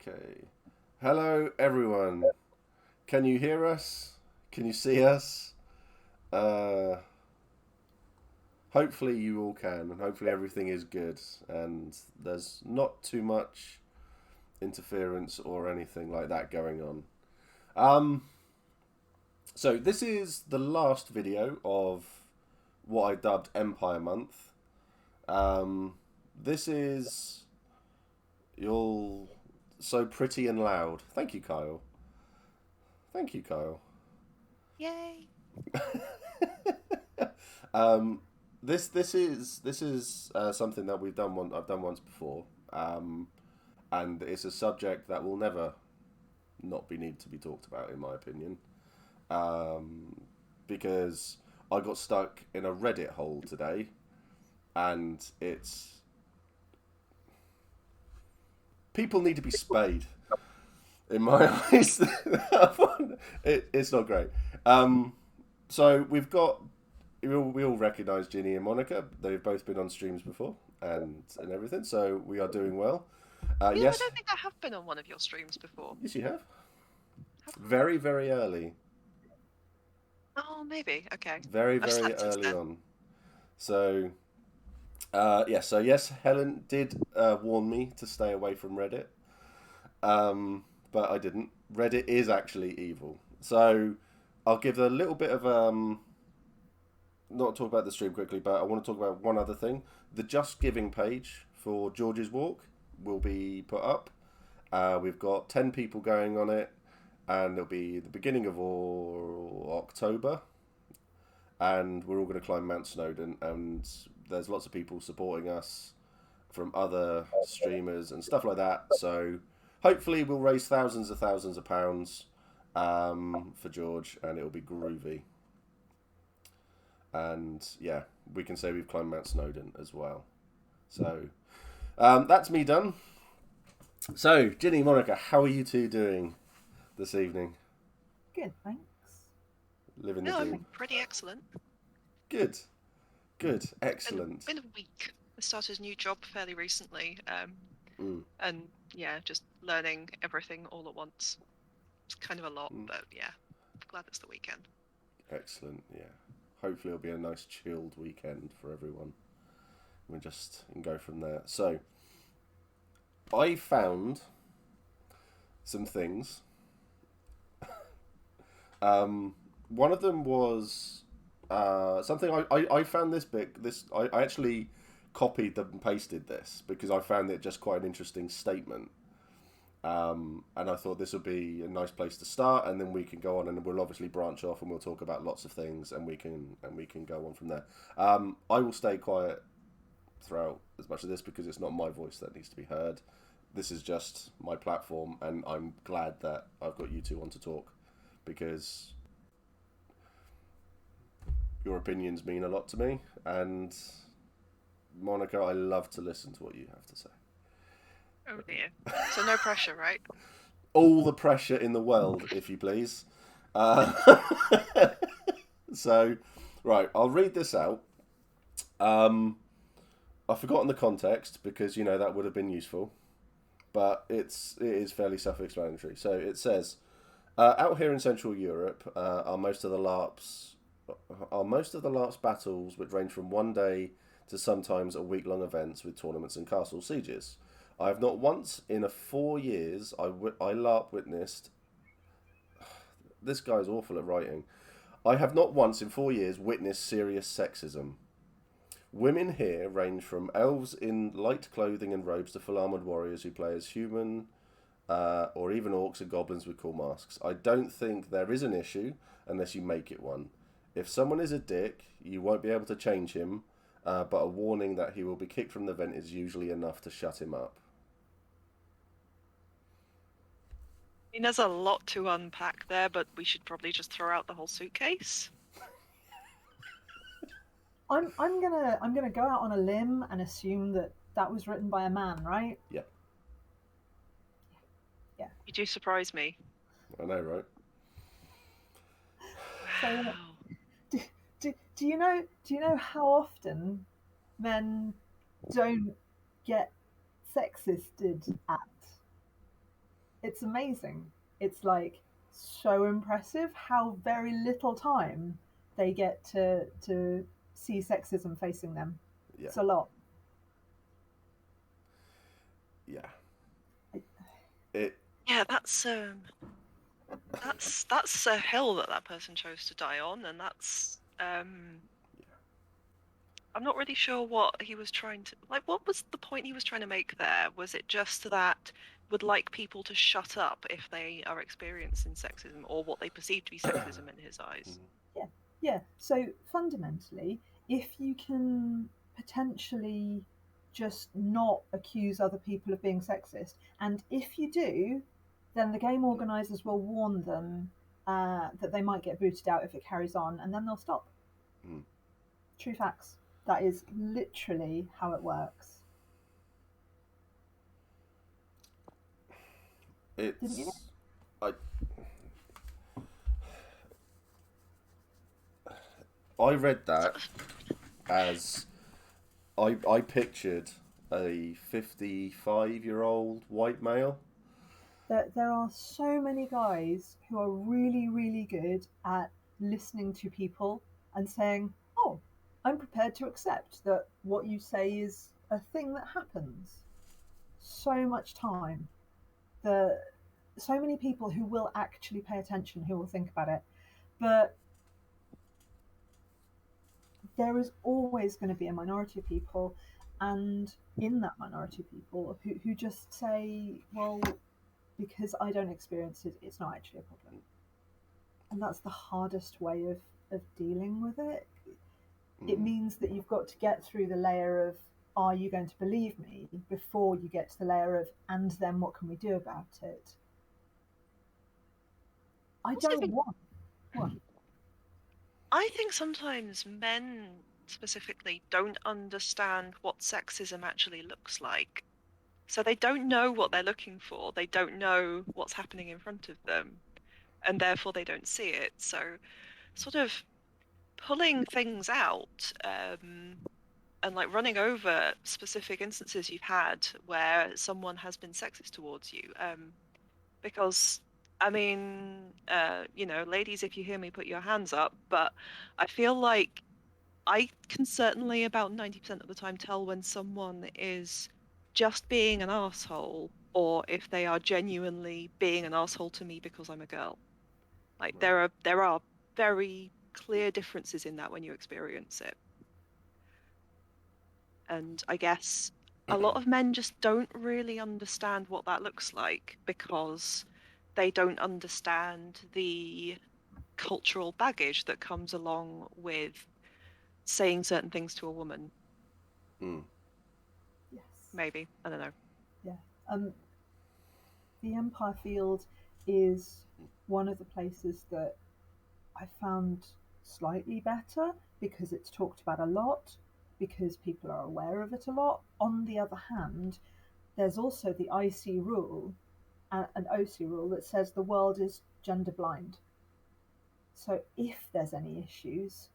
Okay. Hello, everyone. Can you hear us? Can you see us? Uh, Hopefully you all can, and hopefully everything is good, and there's not too much interference or anything like that going on. Um, so this is the last video of what I dubbed Empire Month. This is you're so pretty and loud. Thank you, Kyle. Thank you, Kyle. Yay! um, this is something that I've done once before, and it's a subject that will never not be need to be talked about, in my opinion, because I got stuck in a Reddit hole today, and it's people need to be spayed. In my eyes, it's not great. So we all recognise Ginny and Monica. They've both been on streams before and everything, so we are doing well. I Yes, don't think I have been on one of your streams before. yes, you have. Have I? Very, very early. Oh, maybe. Okay. Very, I've very slept since early then. on. So, yes, Helen did warn me to stay away from Reddit, but I didn't. Reddit is actually evil. So, I'll give a little bit of not talk about the stream quickly, but I want to talk about one other thing. The Just Giving page for George's Walk will be put up. We've got 10 people going on it, and it'll be the beginning of October, and we're all going to climb Mount Snowdon, and there's lots of people supporting us from other streamers and stuff like that. So hopefully we'll raise thousands of pounds for George, and it'll be groovy. And yeah, we can say we've climbed Mount Snowdon as well. So that's me done. So, Ginny, Monica, how are you two doing this evening? Good, thanks. Living the No, dream. I'm pretty excellent. Good, good, excellent. Been a week. I started a new job fairly recently, and yeah, just learning everything all at once. It's kind of a lot, but yeah, I'm glad it's the weekend. Excellent, yeah. Hopefully it'll be a nice chilled weekend for everyone. We'll just go from there. So, I found some things. One of them was something I found this bit. I actually copied and pasted this because I found it just quite an interesting statement. And I thought this would be a nice place to start, and then we can go on, and we'll obviously branch off, and we'll talk about lots of things, and we can go on from there. I will stay quiet throughout as much of this because it's not my voice that needs to be heard. This is just my platform, and I'm glad that I've got you two on to talk because your opinions mean a lot to me, and Monica, I love to listen to what you have to say. Oh dear. So no pressure, right? All the pressure in the world, if you please. So, right, I'll read this out. I've forgotten the context because that would have been useful, but it is fairly self-explanatory. So it says, out here in Central Europe, are most of the LARPs battles, which range from one day to sometimes a week-long events with tournaments and castle sieges. I have not once in 4 years I LARP witnessed. This guy's awful at writing. I have not once in 4 years witnessed serious sexism. Women here range from elves in light clothing and robes to full armored warriors who play as human, or even orcs and goblins with cool masks. I don't think there is an issue unless you make it one. If someone is a dick, you won't be able to change him, but a warning that he will be kicked from the event is usually enough to shut him up. I mean, there's a lot to unpack there, but we should probably just throw out the whole suitcase. I'm gonna go out on a limb and assume that was written by a man, right? Yeah. Yeah. You do surprise me. I know, right? Wow. Do you know how often men don't get sexisted at? it's amazing. It's like so impressive how very little time they get to see sexism facing them. Yeah. It's a lot. Yeah. It. Yeah, that's a hill that person chose to die on, and that's I'm not really sure what he was trying to like. What was the point he was trying to make there? Was it just that would like people to shut up if they are experiencing sexism or what they perceive to be sexism in his eyes? Yeah, yeah. So fundamentally, if you can potentially just not accuse other people of being sexist, and if you do, then the game organisers will warn them that they might get booted out if it carries on, and then they'll stop. Mm. True facts. That is literally how it works. Didn't you know? It's. I read that as I pictured a 55-year-old white male. There are so many guys who are really, really good at listening to people and saying, "Oh, I'm prepared to accept that what you say is a thing that happens." So much time. The so many people who will actually pay attention, who will think about it. But there is always going to be a minority of people, and in that minority of people who just say, well, because I don't experience it, it's not actually a problem. And that's the hardest way of dealing with it. It means that you've got to get through the layer of, are you going to believe me, before you get to the layer of, and then what can we do about it? I Also, don't want what? I think sometimes men specifically don't understand what sexism actually looks like. So they don't know what they're looking for. They don't know what's happening in front of them. And therefore they don't see it. So sort of pulling things out and like running over specific instances you've had where someone has been sexist towards you. Because I mean, ladies, if you hear me, put your hands up. But I feel like I can certainly about 90% of the time tell when someone is just being an asshole or if they are genuinely being an asshole to me because I'm a girl. Like Right. there are very clear differences in that when you experience it. And I guess a lot of men just don't really understand what that looks like because they don't understand the cultural baggage that comes along with saying certain things to a woman. Mm. Yes. Maybe. I don't know. Yeah. The Empire Field is one of the places that I found slightly better because it's talked about a lot, because people are aware of it a lot. On the other hand, there's also the IC rule and OC rule that says the world is gender blind. So if there's any issues,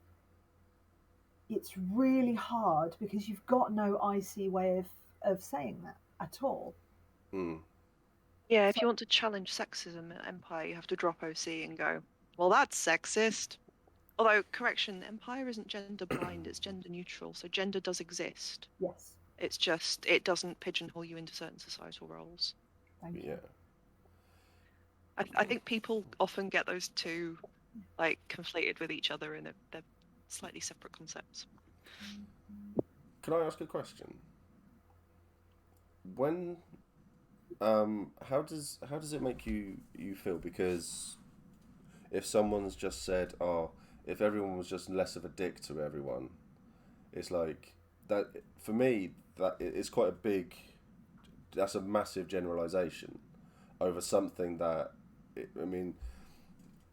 it's really hard because you've got no IC way of saying that at all. Mm. Yeah, if So you want to challenge sexism at Empire, you have to drop OC and go, well, that's sexist. Although, correction, Empire isn't gender blind, it's gender neutral, so gender does exist. yes, It's just, it doesn't pigeonhole you into certain societal roles. thank Yeah. you. I think people often get those two, like, conflated with each other, and they're slightly separate concepts. Can I ask a question? When how does it make you feel? Because if someone's just said, "Oh, if everyone was just less of a dick to everyone," it's like that. For me, that it's quite a big. That's a massive generalization over something that. I mean,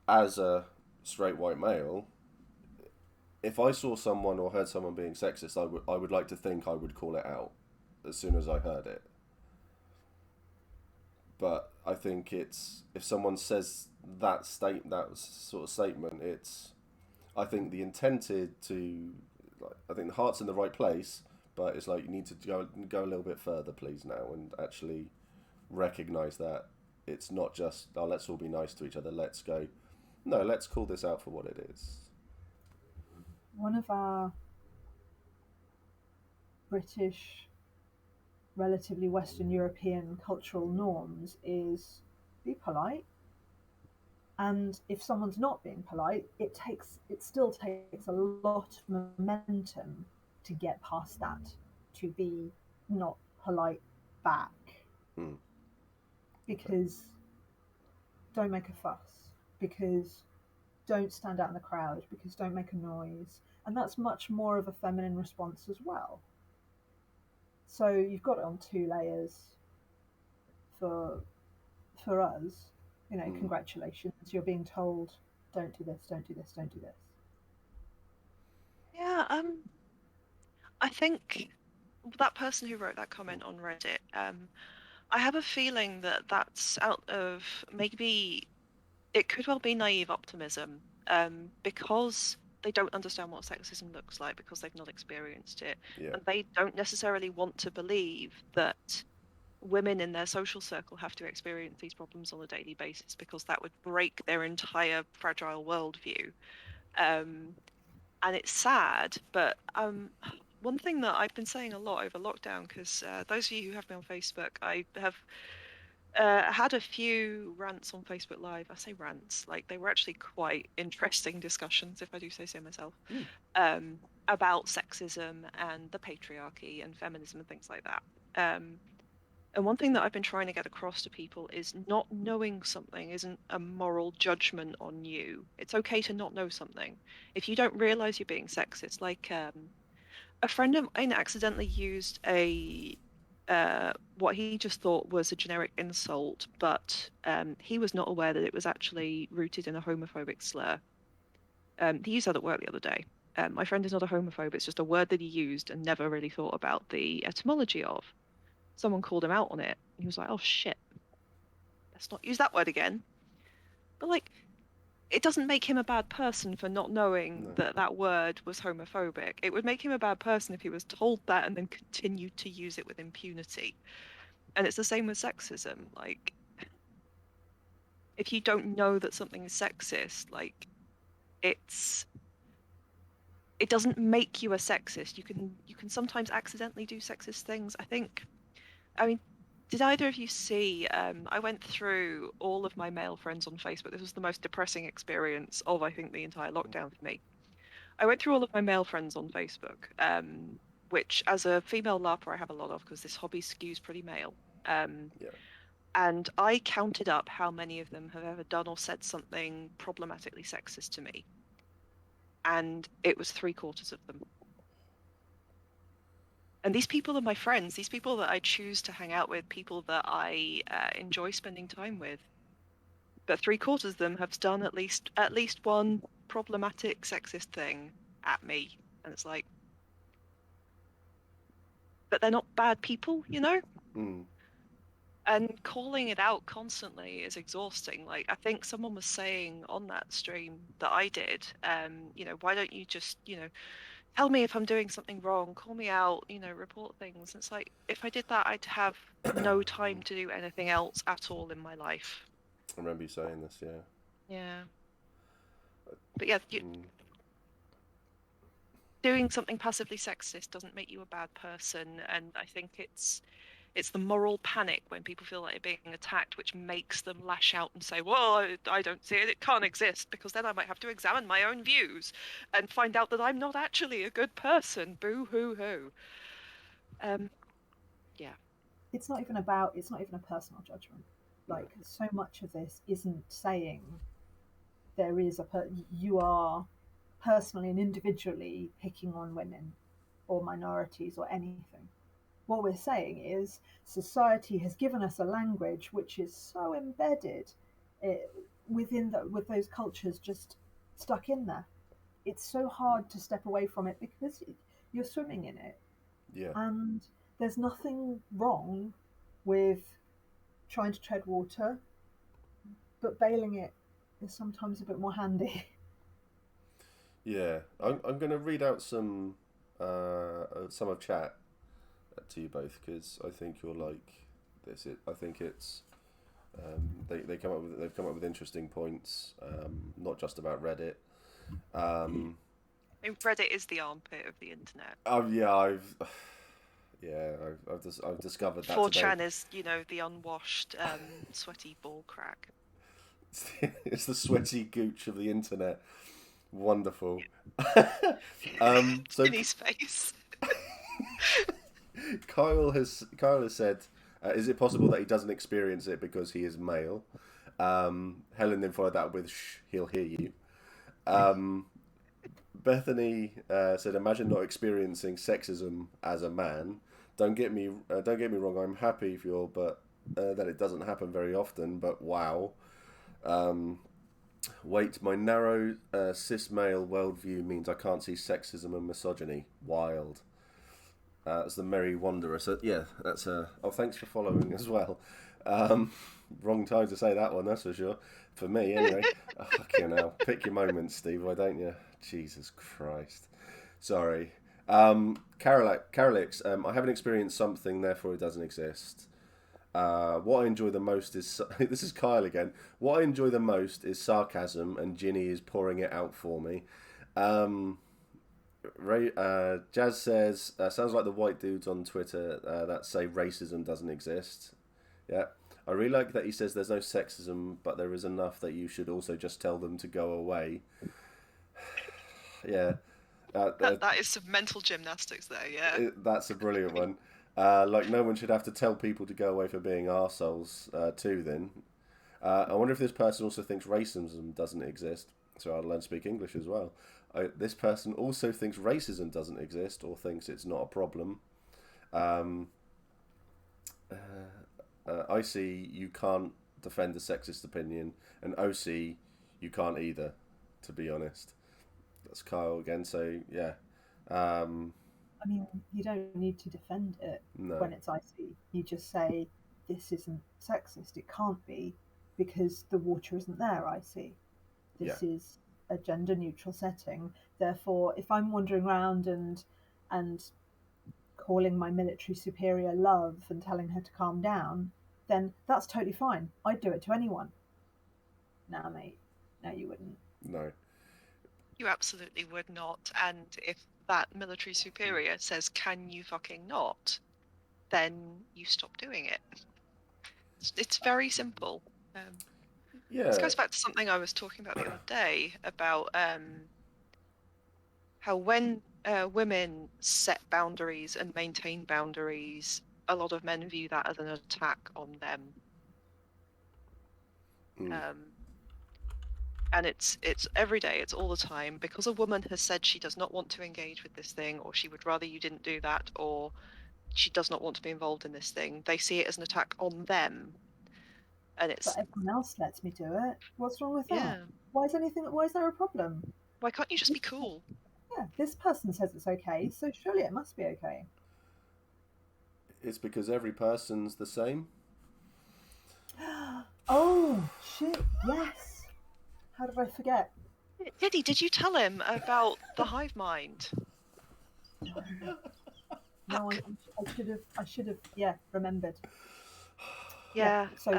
as a straight white male, if I saw someone or heard someone being sexist, I would like to think I would call it out as soon as I heard it. But I think it's if someone says that sort of statement, it's I think the intended to like, I think the heart's in the right place, but it's like you need to go a little bit further, please, now, and actually recognize that it's not just, oh, let's all be nice to each other. Let's go, no, let's call this out for what it is. One of our British, relatively Western European cultural norms is be polite. And if someone's not being polite, it still takes a lot of momentum to get past that, to be not polite back. Mm. Because don't make a fuss, because don't stand out in the crowd, because don't make a noise. And that's much more of a feminine response as well. So you've got it on two layers for us. Congratulations, you're being told don't do this, don't do this, don't do this. Yeah, I think that person who wrote that comment on Reddit, I have a feeling that that's out of maybe it could well be naive optimism, because they don't understand what sexism looks like because they've not experienced it, Yeah. and they don't necessarily want to believe that women in their social circle have to experience these problems on a daily basis because that would break their entire fragile worldview. And it's sad, but one thing that I've been saying a lot over lockdown, because those of you who have me on Facebook, I have had a few rants on Facebook Live. I say rants, like they were actually quite interesting discussions, if I do say so myself, about sexism and the patriarchy and feminism and things like that. And one thing that I've been trying to get across to people is not knowing something isn't a moral judgment on you. It's okay to not know something. If you don't realize you're being sexist, like a friend of mine accidentally used a what he just thought was a generic insult, but he was not aware that it was actually rooted in a homophobic slur. He used that at work the other day. My friend is not a homophobe, it's just a word that he used and never really thought about the etymology of. Someone called him out on it. He was like, oh shit, let's not use that word again. But like, it doesn't make him a bad person for not knowing No. that that word was homophobic. It would make him a bad person if he was told that and then continued to use it with impunity. And it's the same with sexism. Like, if you don't know that something is sexist, like, it's it doesn't make you a sexist. You can sometimes accidentally do sexist things. I mean, did either of you see? I went through all of my male friends on Facebook. This was the most depressing experience of, I think, the entire lockdown for me. I went through all of my male friends on Facebook, which, as a female LARPer, I have a lot of because this hobby skews pretty male. Yeah. And I counted up how many of them have ever done or said something problematically sexist to me, and it was three-quarters of them. And these people are my friends, these people that I choose to hang out with, people that I enjoy spending time with. But three-quarters of them have done at least one problematic sexist thing at me. And it's like, but they're not bad people, you know? Mm. And calling it out constantly is exhausting. Like, I think someone was saying on that stream that I did, why don't you just, tell me if I'm doing something wrong, call me out, report things. It's like, if I did that, I'd have no time to do anything else at all in my life. I remember you saying this, yeah. Yeah. But yeah, Mm. doing something passively sexist doesn't make you a bad person. And I think it's the moral panic when people feel like they're being attacked, which makes them lash out and say, well, I don't see it, it can't exist, because then I might have to examine my own views and find out that I'm not actually a good person. Boo hoo hoo. Yeah. It's not even a personal judgment. No. Like, so much of this isn't saying you are personally and individually picking on women or minorities or anything. What we're saying is society has given us a language which is so embedded with those cultures, just stuck in there. It's so hard to step away from it because you're swimming in it. Yeah. And there's nothing wrong with trying to tread water, but bailing it is sometimes a bit more handy. Yeah. I'm going to read out some of chat to you both because I think you'll like this. I think it's They've come up with interesting points, not just about Reddit. Um, I mean, Reddit is the armpit of the internet. yeah, I've discovered that today. 4chan is, the unwashed, sweaty ball crack. It's the sweaty gooch of the internet. Wonderful. So Ginny's face. Kyle has said, is it possible that he doesn't experience it because he is male? Helen then followed that with, "Shh, he'll hear you." Bethany said, "Imagine not experiencing sexism as a man. Don't get me wrong. I'm happy for you, but that it doesn't happen very often. But wow. Wait, my narrow cis male worldview means I can't see sexism and misogyny. Wild." That's the Merry Wanderer. So yeah, that's a. Oh, thanks for following as well. Wrong time to say that one, that's for sure. For me, anyway. Oh, fucking hell. Pick your moments, Steve. Why don't you? Jesus Christ. Sorry. Carolix. I haven't experienced something, therefore it doesn't exist. What I enjoy the most is this is Kyle again. What I enjoy the most is sarcasm, and Ginny is pouring it out for me. Jazz says, sounds like the white dudes on Twitter that say racism doesn't exist. Yeah. I really like that he says there's no sexism, but there is enough that you should also just tell them to go away. Yeah. That is some mental gymnastics there, yeah. That's a brilliant one. Like, no one should have to tell people to go away for being arseholes, too, then. I wonder if this person also thinks racism doesn't exist. So I'll learn to speak English as well. This person also thinks racism doesn't exist or thinks it's not a problem. IC, you can't defend a sexist opinion. And OC, you can't either, to be honest. That's Kyle again, so yeah. I mean, you don't need to defend it when it's IC. You just say, this isn't sexist. It can't be because the water isn't there, IC. This is a gender neutral setting. Therefore, if I'm wandering around and calling my military superior love and telling her to calm down, then that's totally fine. I'd do it to anyone. Nah, mate. No, you wouldn't. No. You absolutely would not. And if that military superior says, "Can you fucking not?" then you stop doing it. It's very simple. This goes back to something I was talking about the other day about how when women set boundaries and maintain boundaries, a lot of men view that as an attack on them. And it's every day, it's all the time, because a woman has said she does not want to engage with this thing, or she would rather you didn't do that, or she does not want to be involved in this thing. They see it as an attack on them. And it's, but everyone else lets me do it. What's wrong with that? Yeah. Why is there a problem? Why can't you just be cool? Yeah, this person says it's okay, so surely it must be okay. It's because every person's the same. Oh shit! Yes. How did I forget? Diddy, did you tell him about the hive mind? No, I should have, remembered. Yeah. So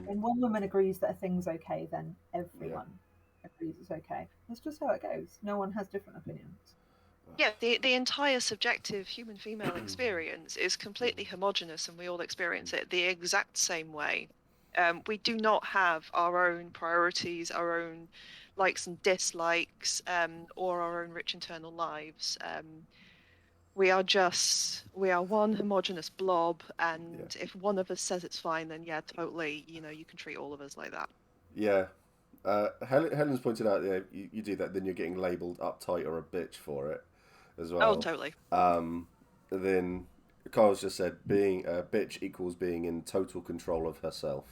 when one woman agrees that a thing's okay, then everyone agrees it's okay. That's just how it goes. No one has different opinions. Yeah, the entire subjective human female experience is completely homogenous, and we all experience it the exact same way. We do not have our own priorities, our own likes and dislikes, or our own rich internal lives. We are one homogenous blob, and if one of us says it's fine, then yeah, totally, you can treat all of us like that. Yeah. Helen's pointed out, you do that, then you're getting labelled uptight or a bitch for it as well. Oh, totally. Then Carl's just said being a bitch equals being in total control of herself.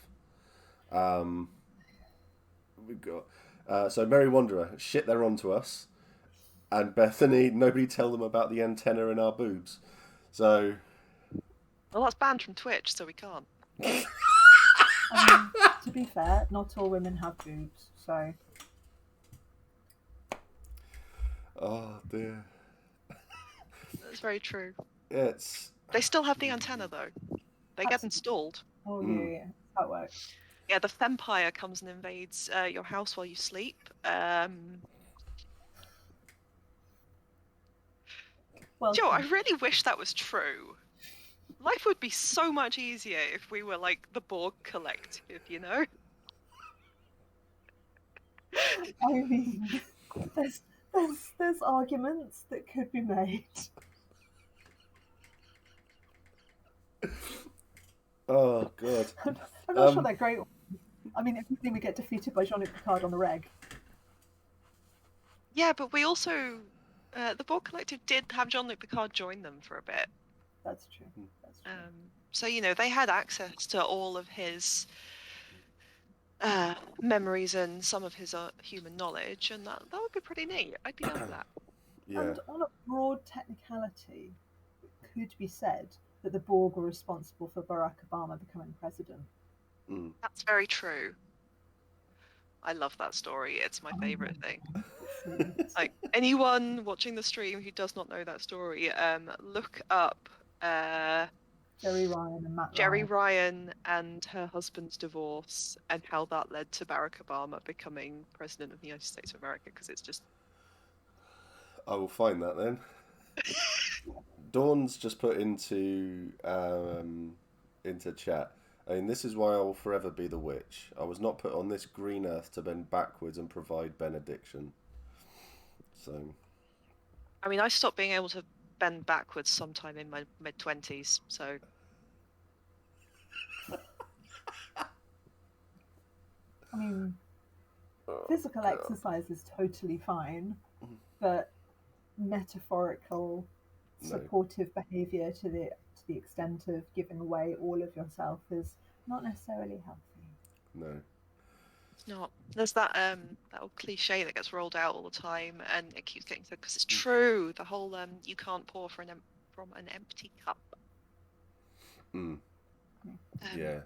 We've got so Merry Wanderer, shit, they're onto us. And Bethany, nobody tell them about the antenna in our boobs. So, well, that's banned from Twitch, so we can't. To be fair, not all women have boobs, so. Oh dear. That's very true. It's. They still have the antenna though. They get installed. Oh yeah, that's how it works. Yeah, the Fempire comes and invades your house while you sleep. Joe, I really wish that was true. Life would be so much easier if we were like the Borg collective, you know? I mean, there's arguments that could be made. Oh god. I'm not sure they're great. I mean, if you think we get defeated by Jean-Luc Picard on the reg. Yeah, but we also the Borg collective did have Jean-Luc Picard join them for a bit. That's true. That's true. So you know they had access to all of his memories and some of his human knowledge, and that would be pretty neat. I'd be down for that. Yeah. And on a broad technicality, it could be said that the Borg were responsible for Barack Obama becoming president. That's very true. I love that story. It's my favorite thing. Like anyone watching the stream who does not know that story, look up Jerry Ryan and Matt Jerry Ryan. Ryan and her husband's divorce and how that led to Barack Obama becoming president of the United States of America, because it's just... I will find that then. Dawn's just put into chat. I mean, this is why I will forever be the witch. I was not put on this green earth to bend backwards and provide benediction. So, I mean, I stopped being able to bend backwards sometime in my mid-20s, so... I mean, physical exercise is totally fine, but metaphorical, supportive behaviour to the extent of giving away all of yourself is not necessarily healthy. No. It's not. There's that old cliche that gets rolled out all the time, and it keeps getting said because it's true. The whole you can't pour from an empty cup. Yeah.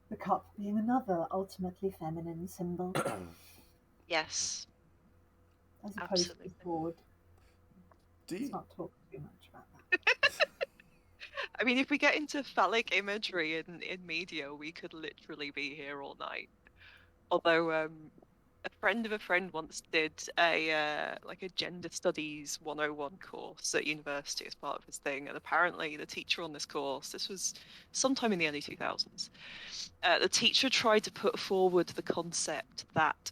The cup being another ultimately feminine symbol. Yes. As opposed to the board. Let's not talk too much about that. I mean, if we get into phallic imagery in media, we could literally be here all night. Although a friend of a friend once did a gender studies 101 course at university as part of his thing, and apparently the teacher on this course, this was sometime in the early 2000s, the teacher tried to put forward the concept that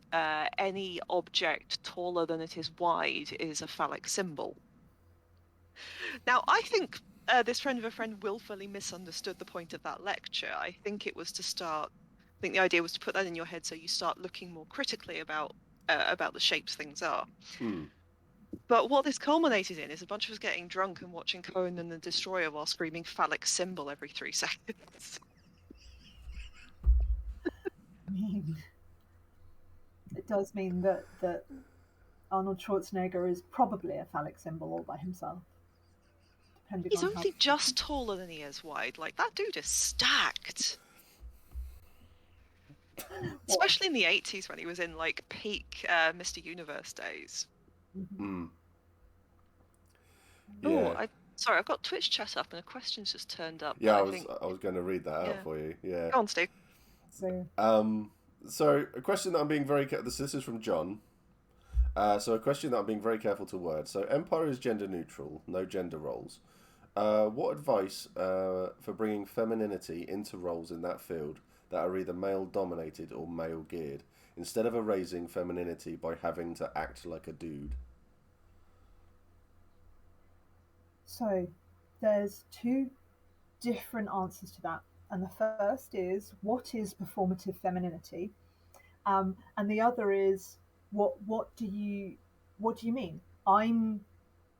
any object taller than it is wide is a phallic symbol. Now, I think this friend of a friend willfully misunderstood the point of that lecture. I think it was to start... I think the idea was to put that in your head so you start looking more critically about the shapes things are. But what this culminated in is a bunch of us getting drunk and watching Conan the Destroyer while screaming phallic symbol every 3 seconds. I mean, it does mean that Arnold Schwarzenegger is probably a phallic symbol all by himself. He's only just taller than he is wide. Like, that dude is stacked. Especially in the 80s when he was in like peak Mr. Universe days. Yeah. Oh, sorry, I've got Twitch chat up and a question's just turned up. Yeah, I was going to read that out for you. Yeah. Go on, Steve. So a question that I'm being very careful. This is from John. So a question that I'm being very careful to word. So Empire is gender neutral, no gender roles. What advice for bringing femininity into roles in that field that are either male dominated or male geared, instead of erasing femininity by having to act like a dude? So there's two different answers to that. And the first is, what is performative femininity? And the other is, what do you mean? I'm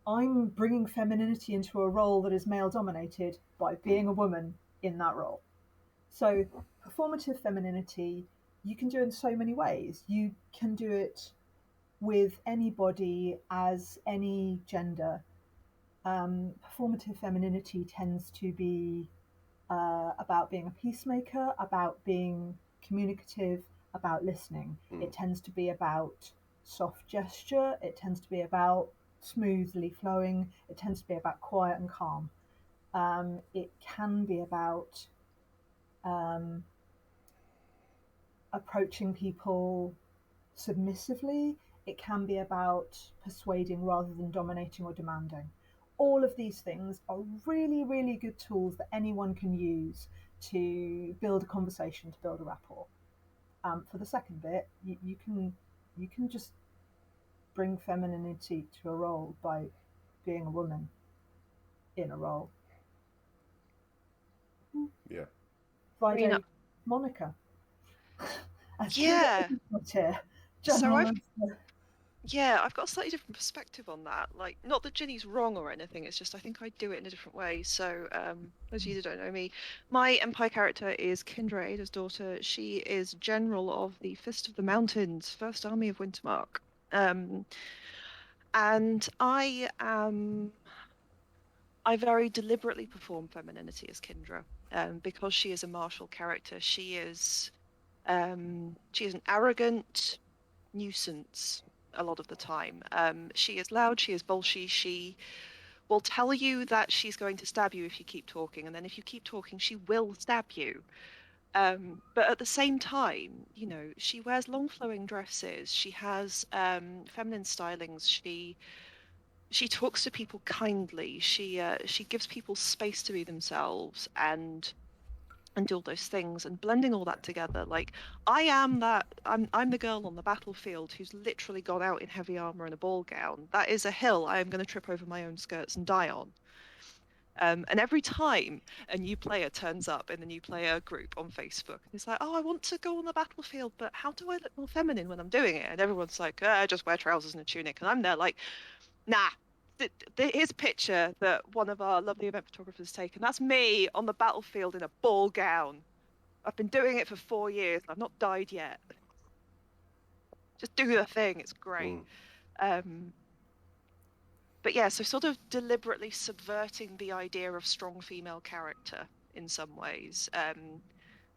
bringing femininity into a role that is male dominated by being a woman in that role. So performative femininity, you can do in so many ways. You can do it with anybody as any gender. Performative femininity tends to be about being a peacemaker, about being communicative, about listening. It tends to be about soft gesture. It tends to be about smoothly flowing. It tends to be about quiet and calm. It can be about approaching people submissively. It can be about persuading rather than dominating or demanding. All of these things are really, really good tools that anyone can use to build a conversation, to build a rapport. For the second bit, you can just bring femininity to a role by being a woman in a role. Yeah. Vide Monica. As Yeah. here. So I've got a slightly different perspective on that. Like, not that Ginny's wrong or anything, it's just I think I do it in a different way. So, those of you that don't know me, my Empire character is Kendra, Ada's daughter. She is General of the Fist of the Mountains, First Army of Wintermark. And I very deliberately perform femininity as Kendra, because she is a martial character. She is an arrogant nuisance a lot of the time. She is loud, she is bolshy, she will tell you that she's going to stab you if you keep talking, and then if you keep talking, she will stab you. But at the same time, you know, she wears long flowing dresses, she has feminine stylings, she talks to people kindly, she gives people space to be themselves and do all those things, and blending all that together. Like, I'm the girl on the battlefield who's literally gone out in heavy armor and a ball gown. That is a hill I am going to trip over my own skirts and die on. And every time a new player turns up in the new player group on Facebook, it's like, oh, I want to go on the battlefield, but how do I look more feminine when I'm doing it? And everyone's like, just wear trousers and a tunic. And I'm there like, nah. Here's a picture that one of our lovely event photographers has taken. That's me on the battlefield in a ball gown. I've been doing it for 4 years. I've not died yet. Just do the thing. It's great. But yeah, so sort of deliberately subverting the idea of strong female character in some ways.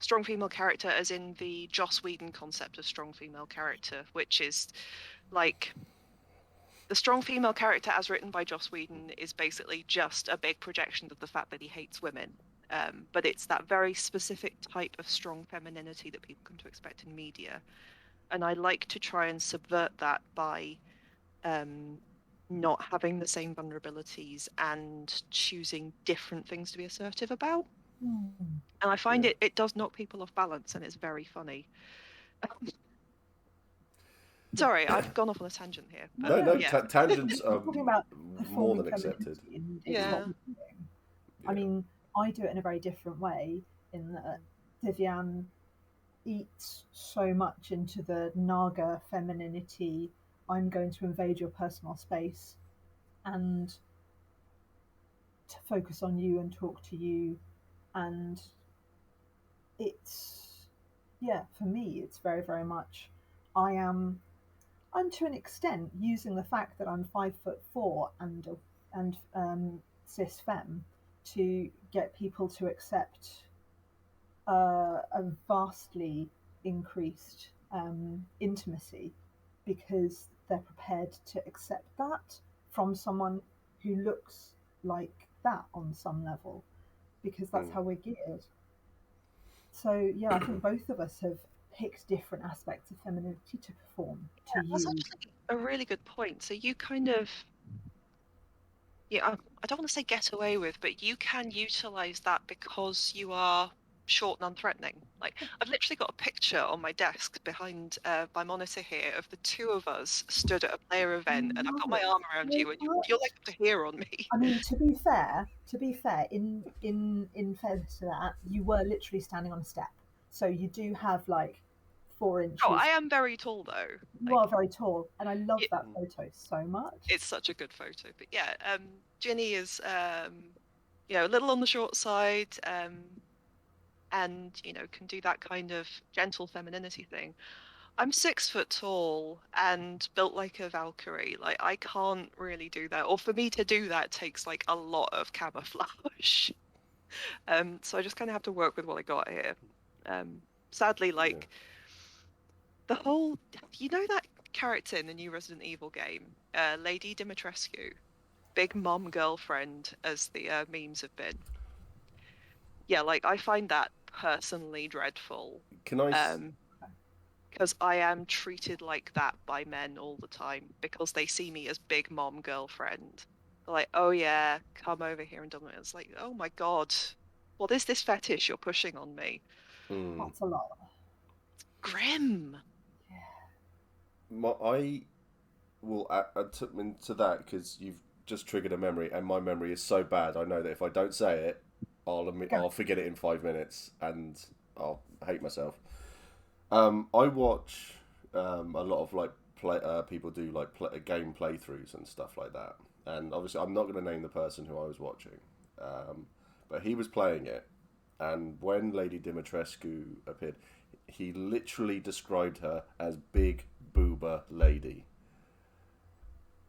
Strong female character as in the Joss Whedon concept of strong female character, which is like the strong female character as written by Joss Whedon is basically just a big projection of the fact that he hates women. But it's that very specific type of strong femininity that people come to expect in media. And I like to try and subvert that by not having the same vulnerabilities and choosing different things to be assertive about. And I find it does knock people off balance, and it's very funny. Sorry, I've gone off on a tangent here. But No, yeah. tangents are talking about more performing than accepted. femininity, and it's not doing. Yeah. I mean, I do it in a very different way in that Vivian eats so much into the Naga femininity. I'm going to invade your personal space and to focus on you and talk to you. And it's, yeah, for me, it's very, very much, I'm to an extent using the fact that I'm 5'4" and cis femme to get people to accept a vastly increased intimacy, because they're prepared to accept that from someone who looks like that on some level, because that's how we're geared. So yeah, I think both of us have picked different aspects of femininity to perform, to That's use. actually a really good point. So you kind of, I don't want to say get away with, but you can utilize that because you are short and unthreatening. Like, I've literally got a picture on my desk behind my monitor here of the two of us stood at a player event, and I've got my arm around you, and you're like up to here on me. I mean, to be fair, in fairness to that, you were literally standing on a step, so you do have like 4 inches. Oh, I am very tall though. You are very tall, and I love that photo so much. It's such a good photo. But yeah, Ginny is a little on the short side, and can do that kind of gentle femininity thing. I'm 6 foot tall and built like a Valkyrie. Like, I can't really do that. Or for me to do that takes like a lot of camouflage. So I just kind of have to work with what I got here. Sadly, like the whole, that character in the new Resident Evil game, Lady Dimitrescu, big mom girlfriend, as the memes have been. Yeah, like I find that personally dreadful. Can I because I am treated like that by men all the time because they see me as big mom girlfriend. They're like, oh yeah, come over here and dominate. It's like, oh my god, what is this fetish you're pushing on me? That's a lot. Grim. I will add to that because you've just triggered a memory, and my memory is so bad. I know that if I don't say it, I'll forget it in 5 minutes, and I'll hate myself. I watch a lot of like people do like game playthroughs and stuff like that, and obviously I'm not going to name the person who I was watching, but he was playing it, and when Lady Dimitrescu appeared, he literally described her as big boober lady,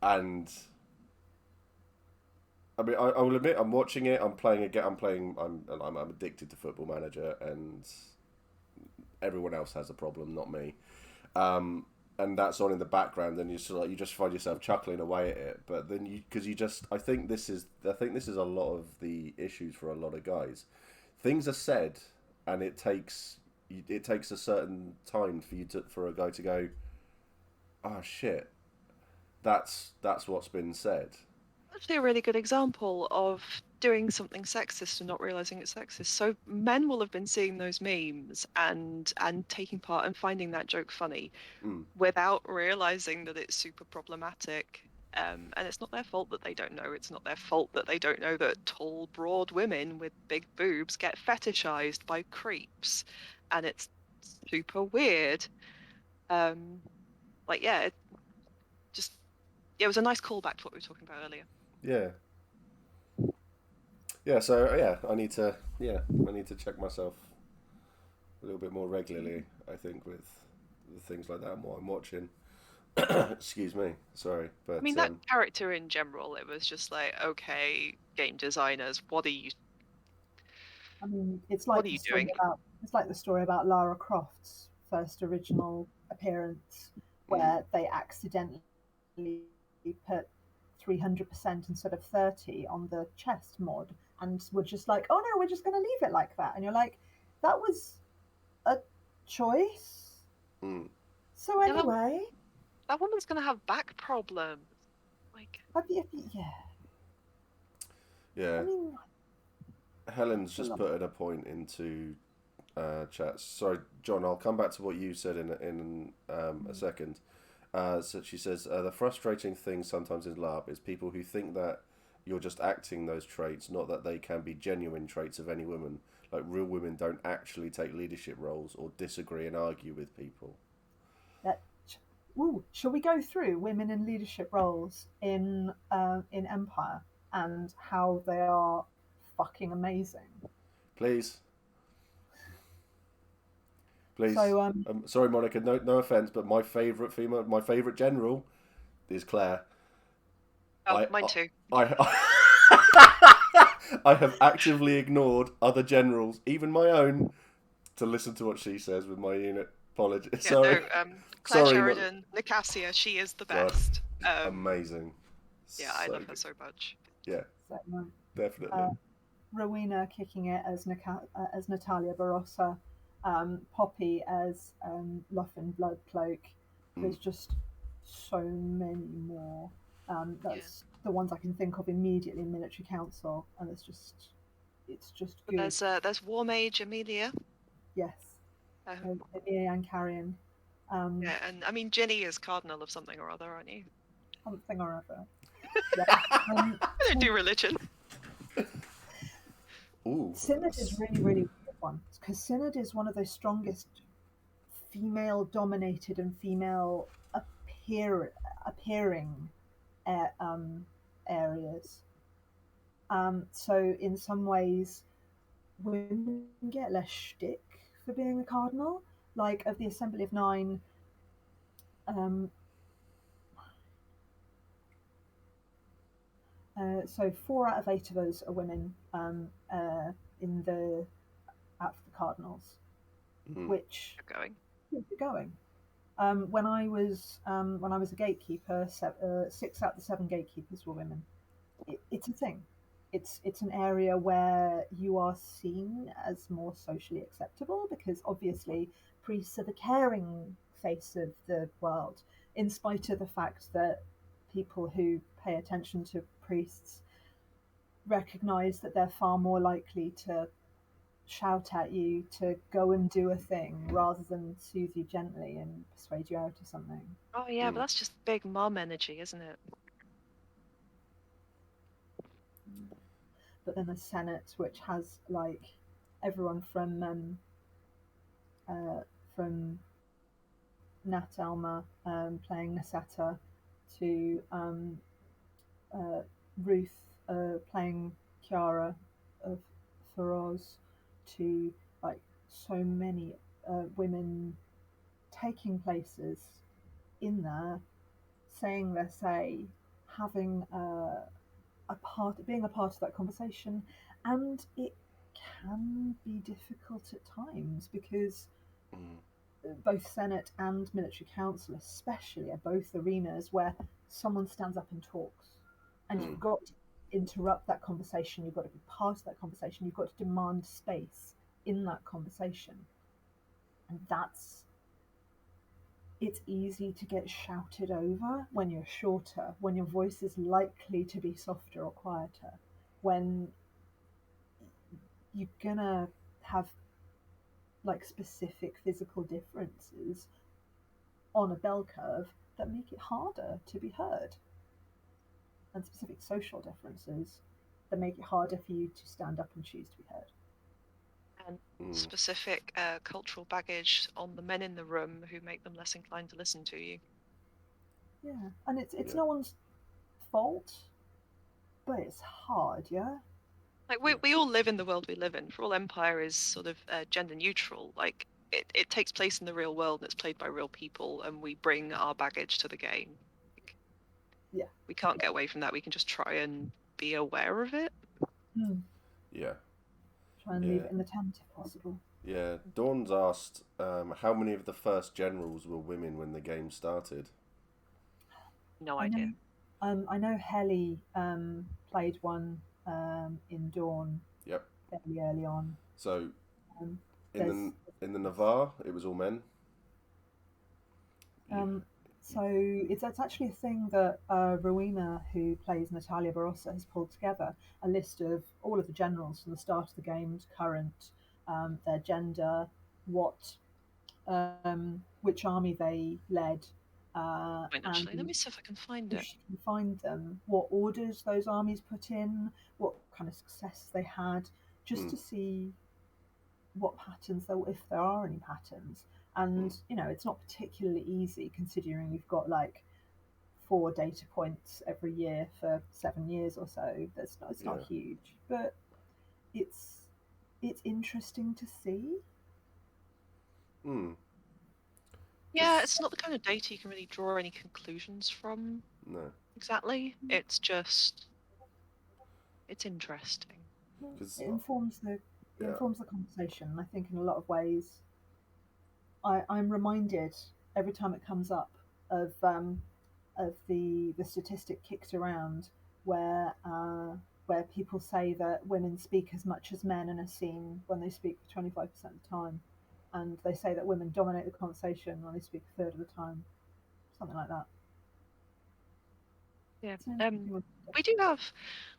and I mean I will admit I'm watching it. I'm playing again. I'm addicted to Football Manager, and everyone else has a problem, not me. And that's on in the background, and you just find yourself chuckling away at it. But then I think this is a lot of the issues for a lot of guys. Things are said, and it takes a certain time for a guy to go, oh shit, that's what's been said. Actually, a really good example of doing something sexist and not realizing it's sexist. So men will have been seeing those memes and taking part and finding that joke funny without realizing that it's super problematic. And it's not their fault that they don't know. It's not their fault that they don't know that tall, broad women with big boobs get fetishized by creeps, and it's super weird. Like yeah, it was a nice callback to what we were talking about earlier. Yeah. Yeah. So yeah, I need to check myself a little bit more regularly. I think with things like that and what I'm watching. Excuse me, sorry, but I mean, that character in general, it was just like, okay, game designers, what are you I mean, doing? it's like the story about Lara Croft's first original appearance, where they accidentally put 300% instead of 30 on the chest mod, and were just like, oh no, we're just going to leave it like that, and you're like, that was a choice. So Yeah, anyway, that woman's gonna have back problems. Like, yeah. I mean, Helen's just put a point into chat. Sorry, John. I'll come back to what you said in a second. So she says the frustrating thing sometimes in LARP is people who think that you're just acting those traits, not that they can be genuine traits of any woman. Like real women don't actually take leadership roles or disagree and argue with people. Shall we go through women in leadership roles in Empire and how they are fucking amazing? Please. So, sorry, Monica. No offense, but my favorite general is Claire. mine too. I have actively ignored other generals, even my own, to listen to what she says with my unit. Apologies. Yeah, sorry. Claire Sheridan, Nicasia, she is the best. Amazing. Yeah, I love her so much. Yeah, definitely. Rowena kicking it as Natalia Barossa, Poppy as Luffin Bloodcloak. There's just so many more. That's the ones I can think of immediately in Military Council, and it's just good. There's War Mage Amelia. Yes. Amelia and Carrion. Yeah, and I mean Ginny is Cardinal of something or other, aren't you? Something or other. Yeah. I don't do religion. Ooh. Synod is really, really weird one, because Synod is one of the strongest female-dominated and female appearing areas. So in some ways, women get less shtick for being a cardinal. Like of the Assembly of Nine, so 4 out of 8 of us are women in the out for the cardinals, which keep going. When I was a gatekeeper, 6 out of the 7 gatekeepers were women. It's a thing. It's an area where you are seen as more socially acceptable, because obviously priests are the caring face of the world, in spite of the fact that people who pay attention to priests recognize that they're far more likely to shout at you to go and do a thing rather than soothe you gently and persuade you out of something. Oh yeah, but that's just big mom energy, isn't it? But then the Senate, which has like everyone from Nat Elma playing Nasetta to Ruth playing Kiara of Feroz, to like so many women taking places in there, saying their say, having being a part of that conversation, and it can be difficult at times because both Senate and military council, especially, are both arenas where someone stands up and talks, and you've got to interrupt that conversation. You've got to be part of that conversation. You've got to demand space in that conversation, and it's easy to get shouted over when you're shorter, when your voice is likely to be softer or quieter, when you're gonna have like specific physical differences on a bell curve that make it harder to be heard, and specific social differences that make it harder for you to stand up and choose to be heard. And specific cultural baggage on the men in the room who make them less inclined to listen to you. Yeah, and it's no one's fault, but it's hard, yeah? Like we all live in the world we live in. For all Empire is sort of gender neutral, like it takes place in the real world and it's played by real people, and we bring our baggage to the game. Like, Yeah. we can't get away from that. We can just try and be aware of it. Yeah. Try and leave it in the tent if possible. Yeah. Dawn's asked how many of the first generals were women when the game started. No idea. I know Helly played one in Dawn. Yep. Fairly early on. So in the Navarre, it was all men. So that's actually a thing that Rowena, who plays Natalia Barossa, has pulled together a list of all of the generals from the start of the game to current, their gender, which army they led, and Let me see if I can find if it. she can find them, what orders those armies put in, what kind of success they had, just to see what patterns there, if there are any patterns. And it's not particularly easy considering you've got like 4 data points every year for 7 years or so. It's not huge, but it's interesting to see. Yeah, it's not the kind of data you can really draw any conclusions from. No. Exactly. It's just it's interesting. It informs the conversation. And I think in a lot of ways, I'm reminded every time it comes up of the statistic kicked around where people say that women speak as much as men and are seen when they speak for 25% of the time, and they say that women dominate the conversation when they speak a third of the time, something like that. Yeah. We do have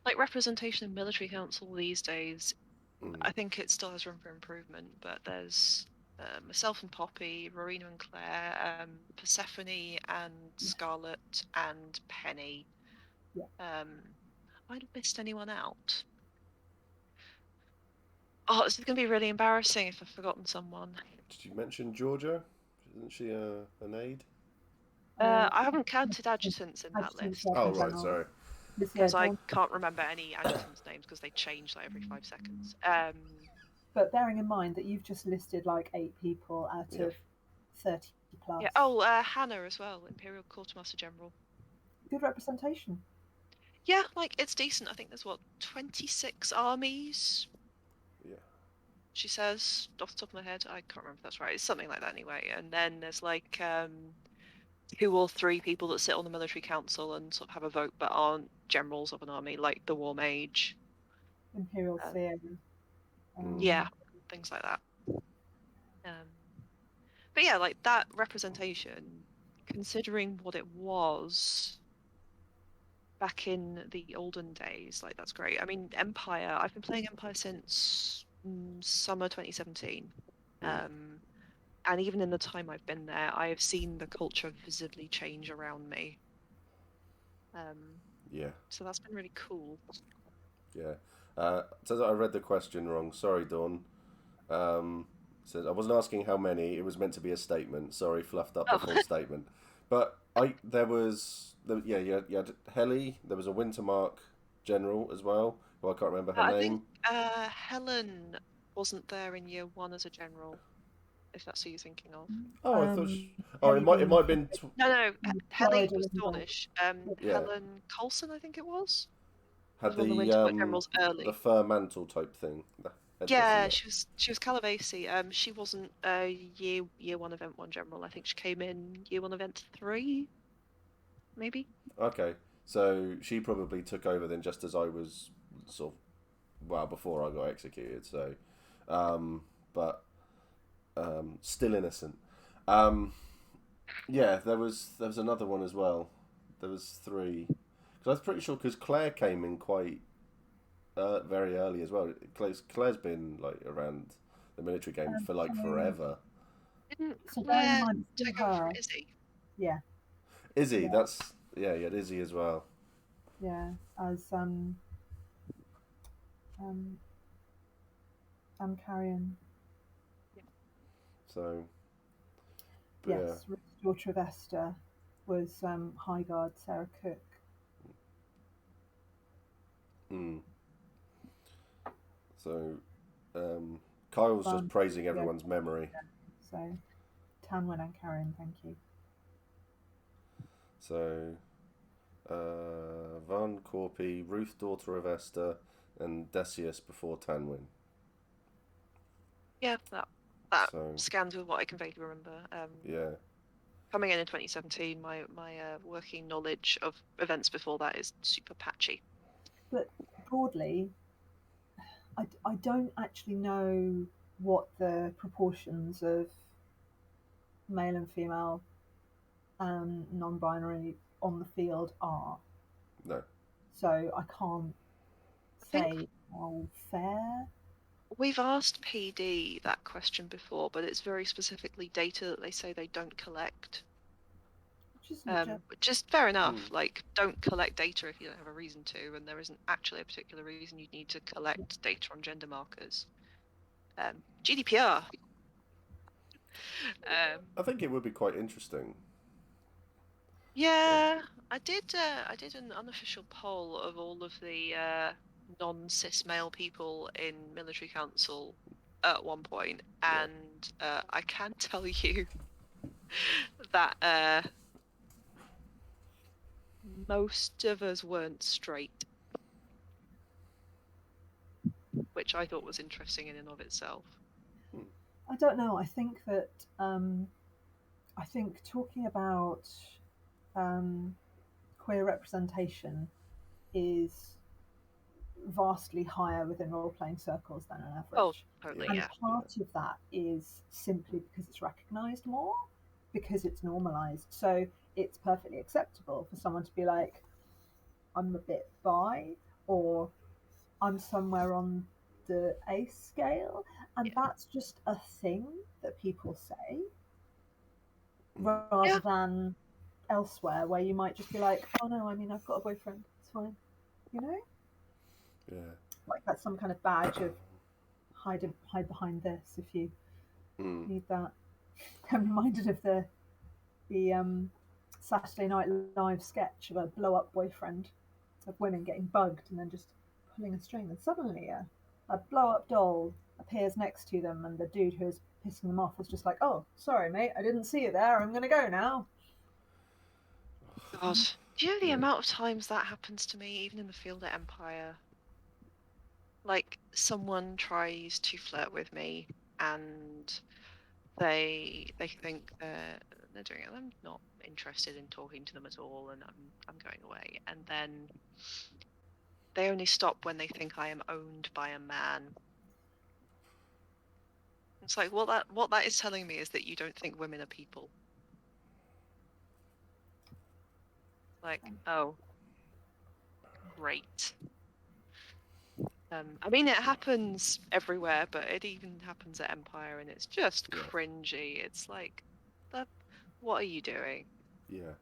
like representation in military council these days. I think it still has room for improvement, but there's myself and Poppy, Rowena and Claire, Persephone and Scarlet and Penny. Yeah. Might have missed anyone out. Oh, this is going to be really embarrassing if I've forgotten someone. Did you mention Georgia? Isn't she an aide? I haven't counted adjutants in that list. Oh, right, sorry. Because I can't remember any adjutants' names because they change like every 5 seconds. But bearing in mind that you've just listed like 8 people out of 30 plus. Yeah. Oh, Hannah as well, Imperial Quartermaster General. Good representation. Yeah, like it's decent. I think there's 26 armies. Yeah. She says off the top of my head, I can't remember if that's right. It's something like that anyway. And then there's like 2 or 3 people that sit on the military council and sort of have a vote, but aren't generals of an army, like the War Mage, Imperial Theory. Yeah, things like that. But yeah, like that representation, considering what it was back in the olden days, like that's great. I mean, Empire, I've been playing Empire since summer 2017. And even in the time I've been there, I have seen the culture visibly change around me. Yeah. So that's been really cool. Yeah. Says I read the question wrong. Sorry, Dawn. Says I wasn't asking how many. It was meant to be a statement. Sorry, fluffed up the Oh, full statement. But you had Helly. There was a Wintermark general as well. Well, I can't remember her I name. think Helen wasn't there in year one as a general, if that's who you're thinking of. Oh, I thought. Oh, Kelly it might being have been. No, Helly Pride or was Elizabeth. Dornish. Yeah, Helen Coulson, I think it was had one of the Wintermark generals the early. fur mantle type thing. The headdress and Yeah, that. she was Calavasi. She wasn't year one event one general. I think she came in year one event 3, maybe. Okay, so she probably took over then, just as I was sort of before I got executed. So, but still innocent. Um, yeah, there was another one as well. There was 3. Because I was pretty sure because Claire came in quite very early as well. Claire's been like around the military game for like So, forever. Didn't so bearing in Claire mind it's take still over from her. Izzy? Yeah, Izzy, yeah, that's you had Izzy as well. yeah. As um Carrion. So, but yeah. Yes, Ruth's daughter of Esther was High Guard Sarah Cook. Mm. So, Kyle's just Fun. praising Yeah, everyone's memory. so Tanwin and Carrion, thank you. So, Van Corpy, Ruth, daughter of Esther, and Decius before Tanwin. Yeah, that So, scans with what I can vaguely remember. yeah. Coming in 2017, my working knowledge of events before that is super patchy. But broadly, I don't actually know what the proportions of male and female non-binary on the field are. No. So I can't I think say how fair. we've asked PD that question before, but it's very specifically data that they say they don't collect. Which is legit. Which is fair enough. Mm. Like, don't collect data if you don't have a reason to, and there isn't actually a particular reason you'd need to collect data on gender markers. GDPR. I think it would be quite interesting. Yeah, I did an unofficial poll of all of the non-cis male people in military council at one point, and I can tell you that most of us weren't straight, which I thought was interesting in and of itself. I don't know. I think that I think talking about queer representation is vastly higher within role playing circles than an Oh, average. totally, And yeah. part of that is simply because it's recognized more, because it's normalized. So it's perfectly acceptable for someone to be like, I'm a bit bi, or I'm somewhere on the ACE scale. And Yeah. that's just a thing that people say Mm. rather Yeah. than elsewhere where you might just be like, oh no, I mean, I've got a boyfriend, it's fine, you know? Yeah. Like that's some kind of badge of hide behind this if you Mm. need that. I'm reminded of the Saturday Night Live sketch of a blow up boyfriend of women getting bugged and then just pulling a string, and suddenly a blow up doll appears next to them, and the dude who is pissing them off is just like, oh, sorry, mate, I didn't see you there. I'm gonna go now. God, do you know the Yeah. amount of times that happens to me, even in the field at Empire? Like, someone tries to flirt with me, and they think they're doing it. I'm not interested in talking to them at all, and I'm going away. And then they only stop when they think I am owned by a man. It's like what that is telling me is that you don't think women are people. Like, oh, great. I mean, it happens everywhere, but it even happens at Empire, and it's just Yeah. cringy. It's like, what are you doing? Yeah.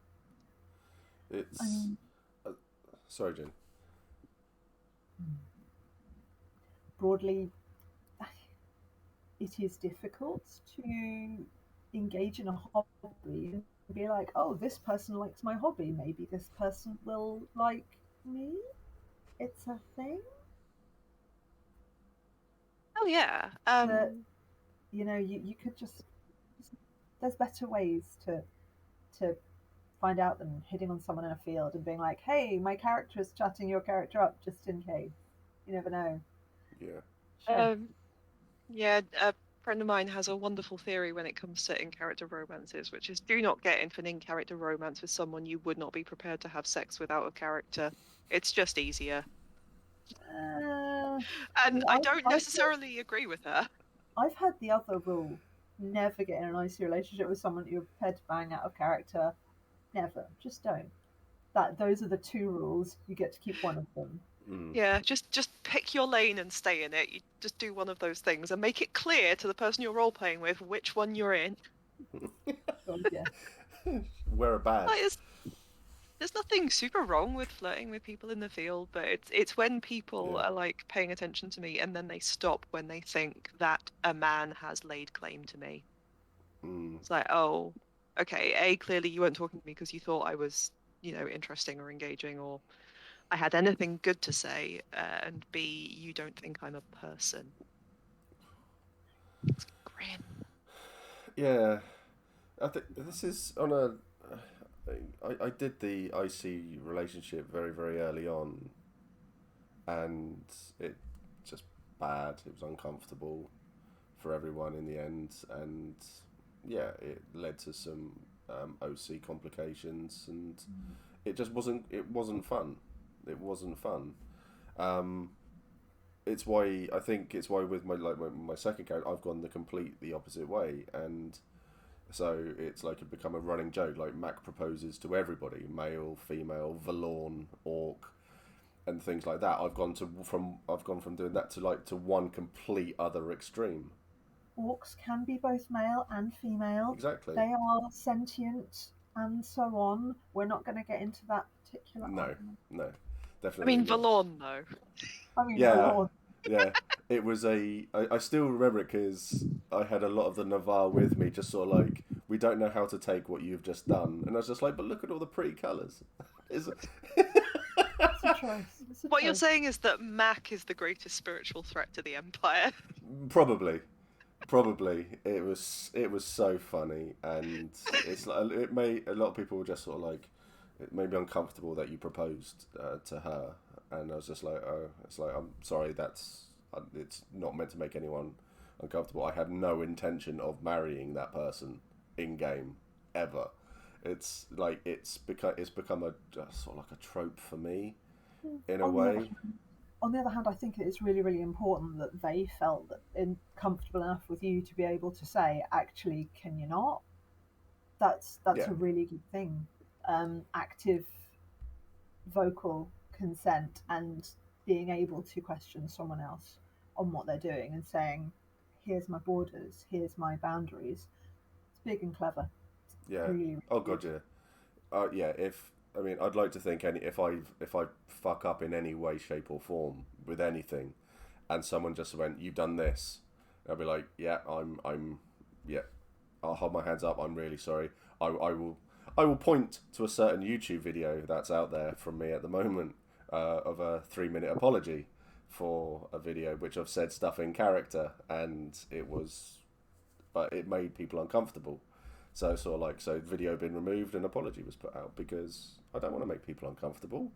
I It's mean, sorry, Jen. broadly, it is difficult to engage in a hobby and be like, oh, this person likes my hobby. Maybe this person will like me. It's a thing Oh yeah. that you could just there's better ways to find out than hitting on someone in a field and being like, hey, my character is chatting your character up just in case. You never know. Yeah. Sure. Yeah, a friend of mine has a wonderful theory when it comes to in-character romances, which is do not get into an in-character romance with someone you would not be prepared to have sex without a character. It's just easier. And See, I don't necessarily agree with her. I've had the other rule: never get in an icy relationship with someone you're prepared to bang out of character. Never, just don't. Those are the two rules. You get to keep one of them. Mm. Yeah, just pick your lane and stay in it. You just do one of those things and make it clear to the person you're role playing with which one you're in. God, yes. Wear a Like, badge. there's nothing super wrong with flirting with people in the field, but it's when people Yeah. are like paying attention to me and then they stop when they think that a man has laid claim to me. Mm. It's like, oh, okay, A, clearly you weren't talking to me because you thought I was, interesting or engaging or I had anything good to say, and B, you don't think I'm a person. It's grim. Yeah. I think this is on a. I did the IC relationship very, very early on, and it just bad. It was uncomfortable for everyone in the end, and yeah, it led to some OC complications, and it just wasn't. It wasn't fun. It wasn't fun. Um, it's why I think it's why with my second character I've gone the opposite way, and so it's like it become a running joke. Like Mac proposes to everybody, male, female, Valorn, Orc, and things like that. I've gone from doing that to one complete other extreme. Orcs can be both male and female. Exactly. They are sentient and so on. We're not going to get into that particular No, argument. no, I definitely mean, not. Valorn, though. I mean, Yeah, Valor. yeah. It was I still remember it because I had a lot of the Navarre with me, just sort of like, we don't know how to take what you've just done, and I was just like, but look at all the pretty colours. Is It's a choice. It's a What you're choice. saying is that Mac is the greatest spiritual threat to the Empire. probably, probably it was so funny, and it's like it made a lot of people just sort of like, it made me uncomfortable that you proposed to her, and I was just like, oh, it's like, I'm sorry, it's not meant to make anyone uncomfortable. I had no intention of marrying that person in game ever. It's like it's become a sort of like a trope for me in a On the other way. hand, I think it is really, really important that they felt comfortable enough with you to be able to say, actually, can you not? That's Yeah, a really good thing. Active vocal consent and being able to question someone else on what they're doing and saying, here's my borders, here's my boundaries. It's big and clever. It's yeah. really, really Oh good. god, yeah. Yeah, if I mean, I'd like to think if I fuck up in any way, shape, or form with anything, and someone just went, "You've done this," I'll be like, "Yeah, yeah." I'll hold my hands up. I'm really sorry. I will point to a certain YouTube video that's out there from me at the moment of a 3 minute apology for a video which I've said stuff in character, and but it made people uncomfortable. So sort of like, so video been removed and apology was put out because I don't want to make people uncomfortable.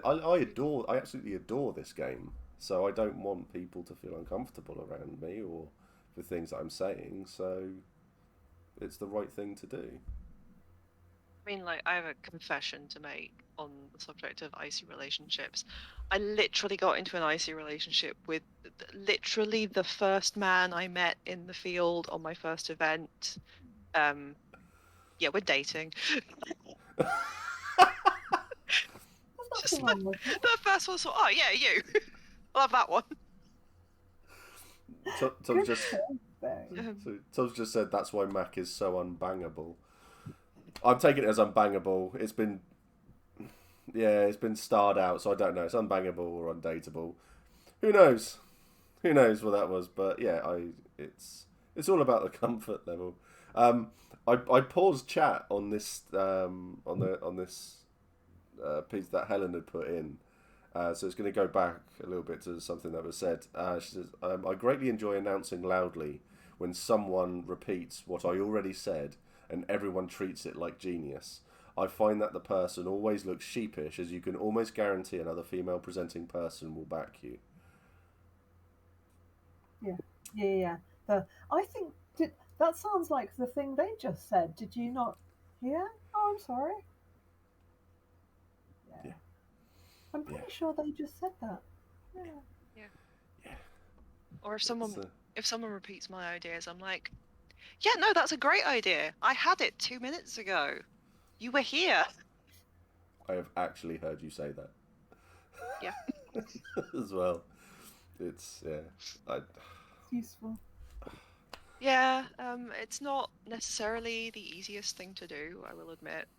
I absolutely adore this game, so I don't want people to feel uncomfortable around me or the things that I'm saying. So it's the right thing to do. I mean, like, I have a confession to make on the subject of icy relationships. I literally got into an icy relationship with literally the first man I met in the field on my first event. Yeah, we're dating. There's Just nothing wrong with it. the first one, oh yeah, you. Love that one. Tom's Good just choice, though. so Tom's just said that's why Mac is so unbangable. I'm taking it as unbangable. It's been starred out, so I don't know. It's unbangable or undateable. Who knows? Who knows what that was? But yeah, it's all about the comfort level. I paused chat on this on this piece that Helen had put in. So it's going to go back a little bit to something that was said. She says, I greatly enjoy announcing loudly when someone repeats what I already said and everyone treats it like genius. I find that the person always looks sheepish, as you can almost guarantee another female presenting person will back you. Yeah. I think that sounds like the thing they just said. Did you not hear? Oh, I'm sorry. Yeah. I'm pretty sure they just said that. Yeah. Or if someone repeats my ideas, I'm like, yeah, no, that's a great idea. I had it 2 minutes ago. You were here. I have actually heard you say that. Yeah. As well. It's It's useful. Yeah, it's not necessarily the easiest thing to do, I will admit.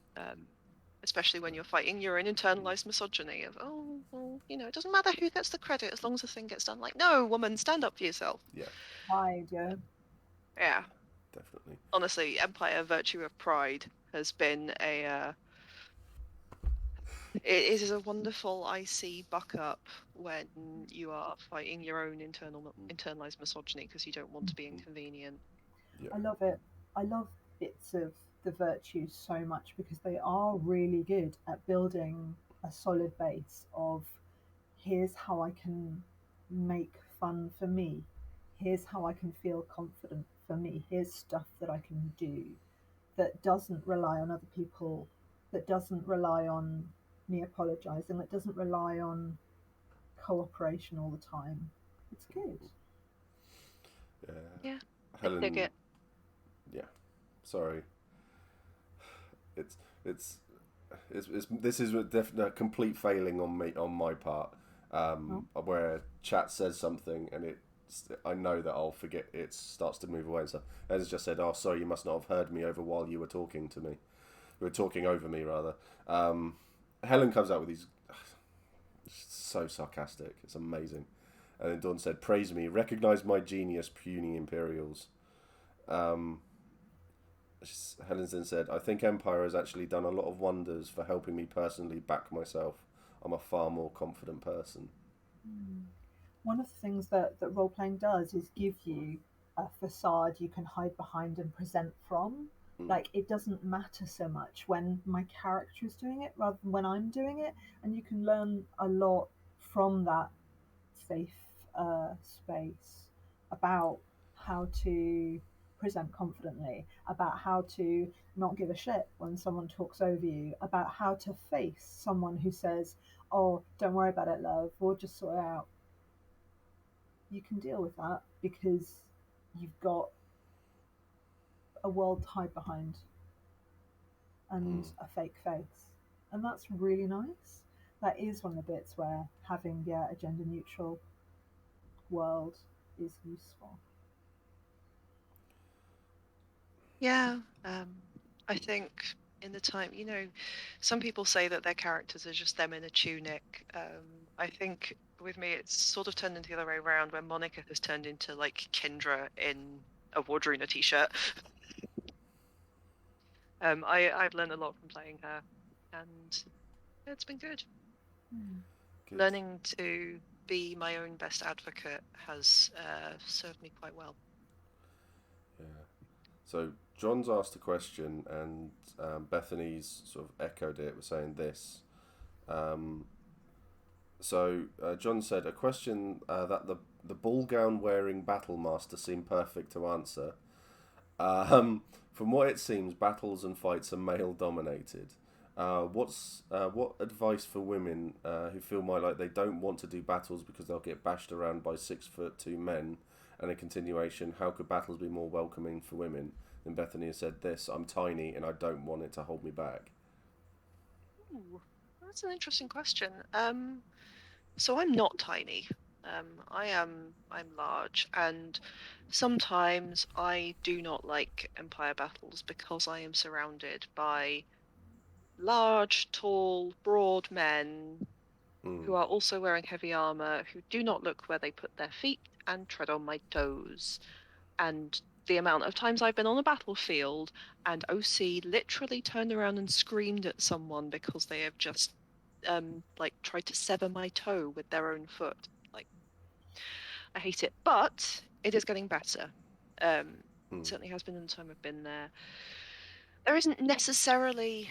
Especially when you're fighting your own internalized misogyny of, oh, well, it doesn't matter who gets the credit as long as the thing gets done. Like, no, woman, stand up for yourself. Yeah. Pride, yeah. Yeah. Definitely. Honestly, Empire Virtue of Pride has been it is a wonderful icy buck up when you are fighting your own internalized misogyny because you don't want to be inconvenient. Yeah. I love it. I love bits of the virtues so much because they are really good at building a solid base of here's how I can make fun for me. Here's how I can feel confident for me. Here's stuff that I can do that doesn't rely on other people, that doesn't rely on me apologizing, that doesn't rely on cooperation all the time. It's good. Yeah. Helen. I dig it. Yeah. Sorry. It's this is definitely a complete failing on my part. Where chat says something and I know that I'll forget. It starts to move away and stuff. As just said, oh sorry, you must not have heard me over while you were talking to me. You were talking over me rather. Helen comes out with these so sarcastic. It's amazing. And then Dawn said, praise me, recognise my genius, puny Imperials. Helen then said, I think Empire has actually done a lot of wonders for helping me personally back myself. I'm a far more confident person. One of the things that role playing does is give you a facade you can hide behind and present from. Like, it doesn't matter so much when my character is doing it rather than when I'm doing it, and you can learn a lot from that safe space about how to present confidently, about how to not give a shit when someone talks over you, about how to face someone who says, oh, don't worry about it, love, we'll just sort it out. You can deal with that because you've got a world to hide behind and a fake face. And that's really nice. That is one of the bits where having a gender neutral world is useful. Yeah. I think in the time, some people say that their characters are just them in a tunic. I think with me, it's sort of turned into the other way around, where Monica has turned into like Kendra in a Wardruna t-shirt. I've learned a lot from playing her, and it's been good. Good. Learning to be my own best advocate has served me quite well. Yeah. So John's asked a question, and Bethany's sort of echoed it with saying this. John said, a question that the ball gown wearing battle master seemed perfect to answer. From what it seems, battles and fights are male dominated. What advice for women who feel like they don't want to do battles because they'll get bashed around by 6'2" men? And a continuation, how could battles be more welcoming for women? And Bethany has said this: I'm tiny and I don't want it to hold me back. Ooh, that's an interesting question. So I'm not tiny. I'm large, and sometimes I do not like Empire battles because I am surrounded by large, tall, broad men who Mm, are also wearing heavy armor, who do not look where they put their feet and tread on my toes. And the amount of times I've been on a battlefield and OC literally turned around and screamed at someone because they have just like tried to sever my toe with their own foot. Like, I hate it, but it is getting better. Um, mm, certainly has been in the time I've been there. There isn't necessarily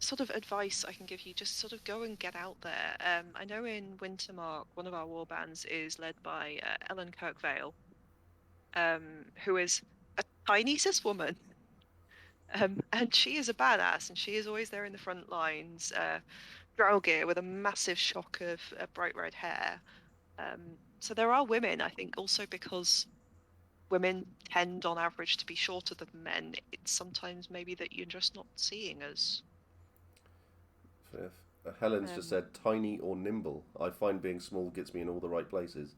sort of advice I can give you. Just sort of go and get out there. I know in Wintermark, one of our war bands is led by Ellen Kirkvale, who is a tiny cis woman. And she is a badass, and she is always there in the front lines, drow gear with a massive shock of bright red hair. So there are women, I think, also because women tend on average to be shorter than men. It's sometimes maybe that you're just not seeing as. Helen's just Um, said tiny or nimble. I find being small gets me in all the right places.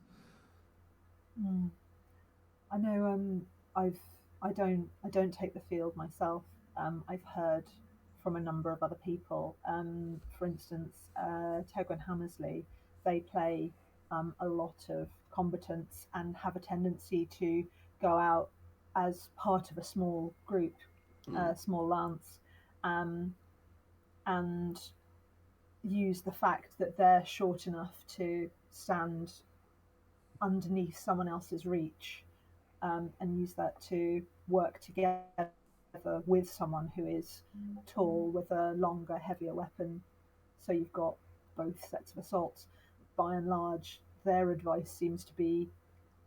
Mm. I know. I've I don't take the field myself. I've heard from a number of other people. For instance, Tegra and Hammersley, they play a lot of combatants and have a tendency to go out as part of a small group, Mm, small lance, um, and use the fact that they're short enough to stand underneath someone else's reach, and use that to work together with someone who is tall with a longer, heavier weapon. So you've got both sets of assaults. By and large, their advice seems to be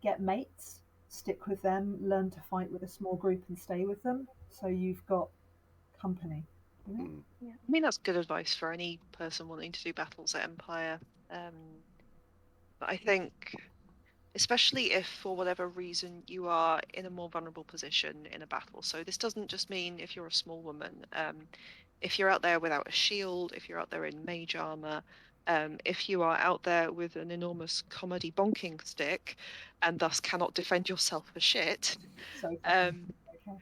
get mates, stick with them, learn to fight with a small group and stay with them. So you've got company. You know? mm, yeah, I mean that's good advice for any person wanting to do battles at Empire. But I think especially if for whatever reason you are in a more vulnerable position in a battle. So this doesn't just mean if you're a small woman. If you're out there without a shield, if you're out there in mage armor, if you are out there with an enormous comedy bonking stick and thus cannot defend yourself for shit, So fucking um, okay.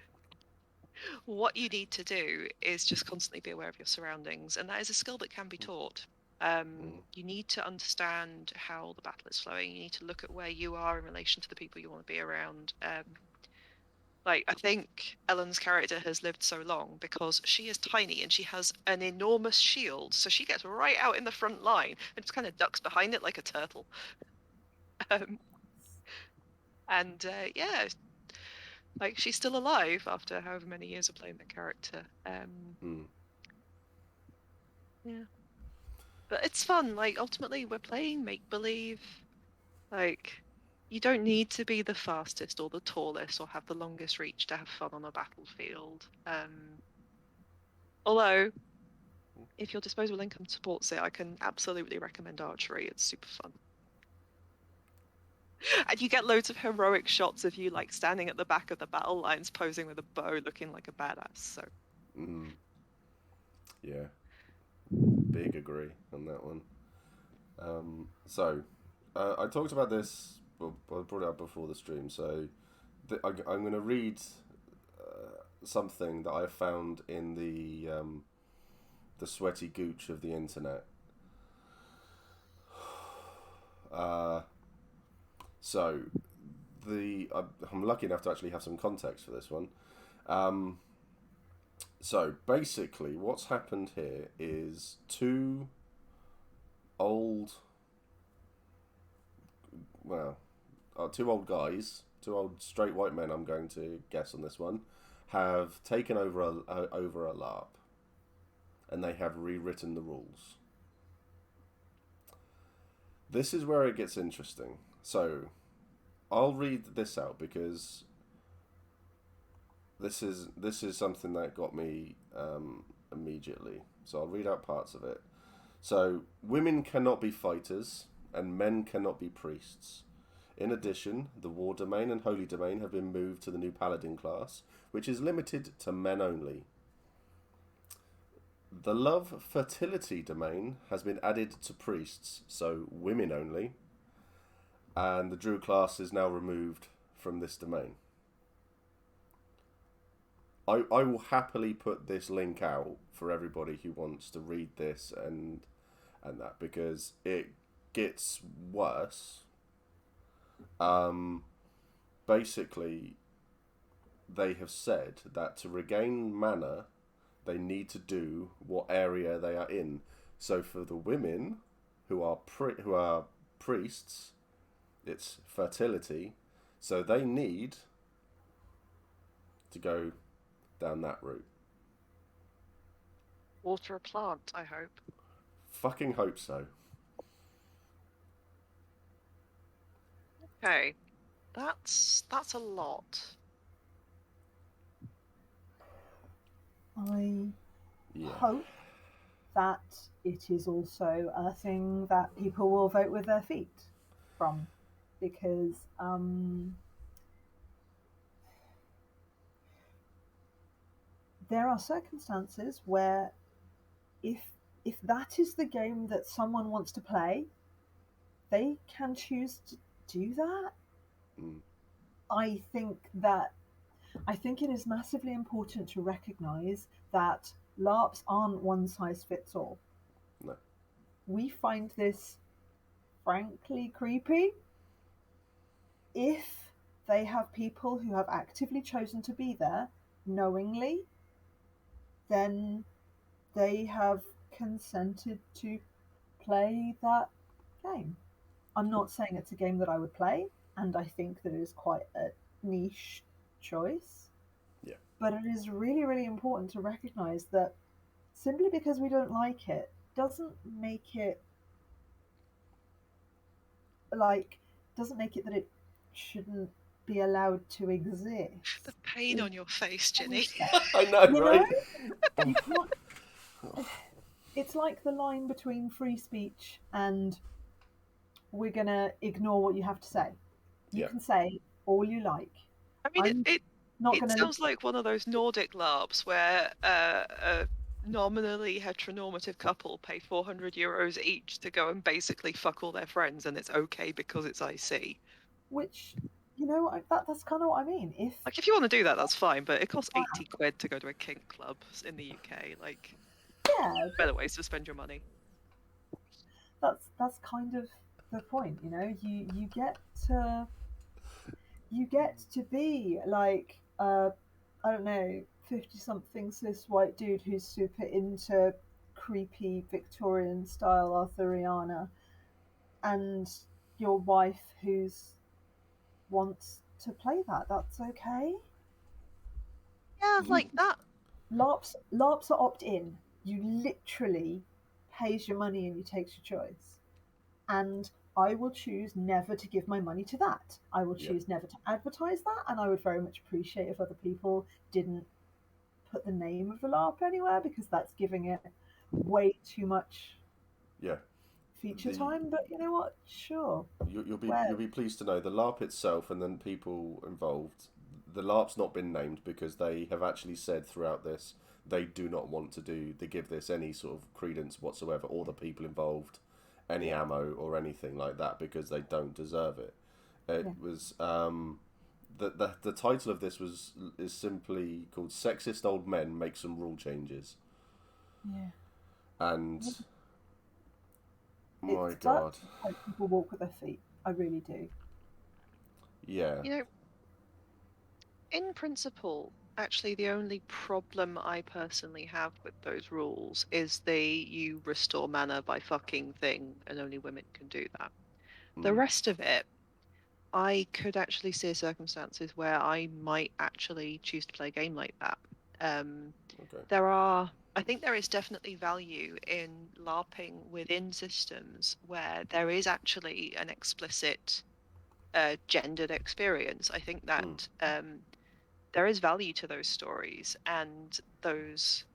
what you need to do is just constantly be aware of your surroundings, and that is a skill that can be taught. mm, You need to understand how the battle is flowing. You need to look at where you are in relation to the people you want to be around. Like, I think Ellen's character has lived so long because she is tiny and she has an enormous shield, so she gets right out in the front line and just kind of ducks behind it like a turtle. Um, and yeah, like she's still alive after however many years of playing the character. mm. Yeah. But it's fun. Like ultimately, we're playing make believe. Like you don't need to be the fastest or the tallest or have the longest reach to have fun on a battlefield. Although, if your disposable income supports it, I can absolutely recommend archery. It's super fun, and you get loads of heroic shots of you like standing at the back of the battle lines, posing with a bow, looking like a badass. So Mm, yeah, big agree on that one. I talked about this, well, I brought it up before the stream, so I'm going to read something that I found in the sweaty gooch of the internet. Uh, so, I'm lucky enough to actually have some context for this one. Um, so, basically, what's happened here is old, well, two old guys, two old straight white men, I'm going to guess on this one, have taken over over a LARP, and they have rewritten the rules. This is where it gets interesting. So, I'll read this out because this is something that got me immediately. So I'll read out parts of it. So women cannot be fighters, and men cannot be priests. In addition, the War Domain and Holy Domain have been moved to the new Paladin class, which is limited to men only. The Love Fertility Domain has been added to priests, so women only, and the Druid class is now removed from this domain. I will happily put this link out for everybody who wants to read this and that, because it gets worse. Basically, they have said that to regain mana, they need to do what area they are in. So for the women who are priests, it's fertility. So they need to go down that route. Water a plant, I hope. Fucking hope so. Okay, that's a lot. I Yeah. hope that it is also a thing that people will vote with their feet from, because there are circumstances where if that is the game that someone wants to play, they can choose to do that. I think it is massively important to recognize that LARPs aren't one size fits all. No. We find this frankly creepy. If they have people who have actively chosen to be there knowingly, then they have consented to play that game. I'm not saying it's a game that I would play, and I think that it is quite a niche choice. Yeah. But it is really, really important to recognize that simply because we don't like it doesn't make it that it shouldn't be allowed to exist. The pain on your face, Ginny. I know, right? You can't. It's like the line between free speech and we're gonna ignore what you have to say. You can say all you like. I mean, I'm not it gonna sounds like one of those Nordic LARPs where a nominally heteronormative couple pay 400 euros each to go and basically fuck all their friends, and it's okay because it's IC. Which, that's kind of what I mean. If you want to do that, that's fine, but it costs 80 quid to go to a kink club in the UK. Yeah, better ways to spend your money. That's kind of the point, You get to be like I don't know, 50-something cis white dude who's super into creepy Victorian style Arthuriana, and your wife who's wants to play that. That's okay. Yeah, like that. LARPs are opt-in. You literally pays your money and you takes your choice. And I will choose never to give my money to that. I will choose never to advertise that, and I would very much appreciate if other people didn't put the name of the LARP anywhere, because that's giving it way too much feature time. But you know what? Sure. You'll be pleased to know the LARP itself and then people involved. The LARP's not been named because they have actually said throughout this they do not want to give this any sort of credence whatsoever, or the people involved any ammo or anything like that, because they don't deserve it. It was the title of this is simply called "Sexist Old Men Make Some Rule Changes." Yeah. And my God, people walk with their feet. I really do. Yeah. In principle, actually, the only problem I personally have with those rules is you restore mana by fucking thing, and only women can do that. The rest of it, I could actually see circumstances where I might actually choose to play a game like that. I think there is definitely value in LARPing within systems where there is actually an explicit gendered experience. I think that there is value to those stories, and those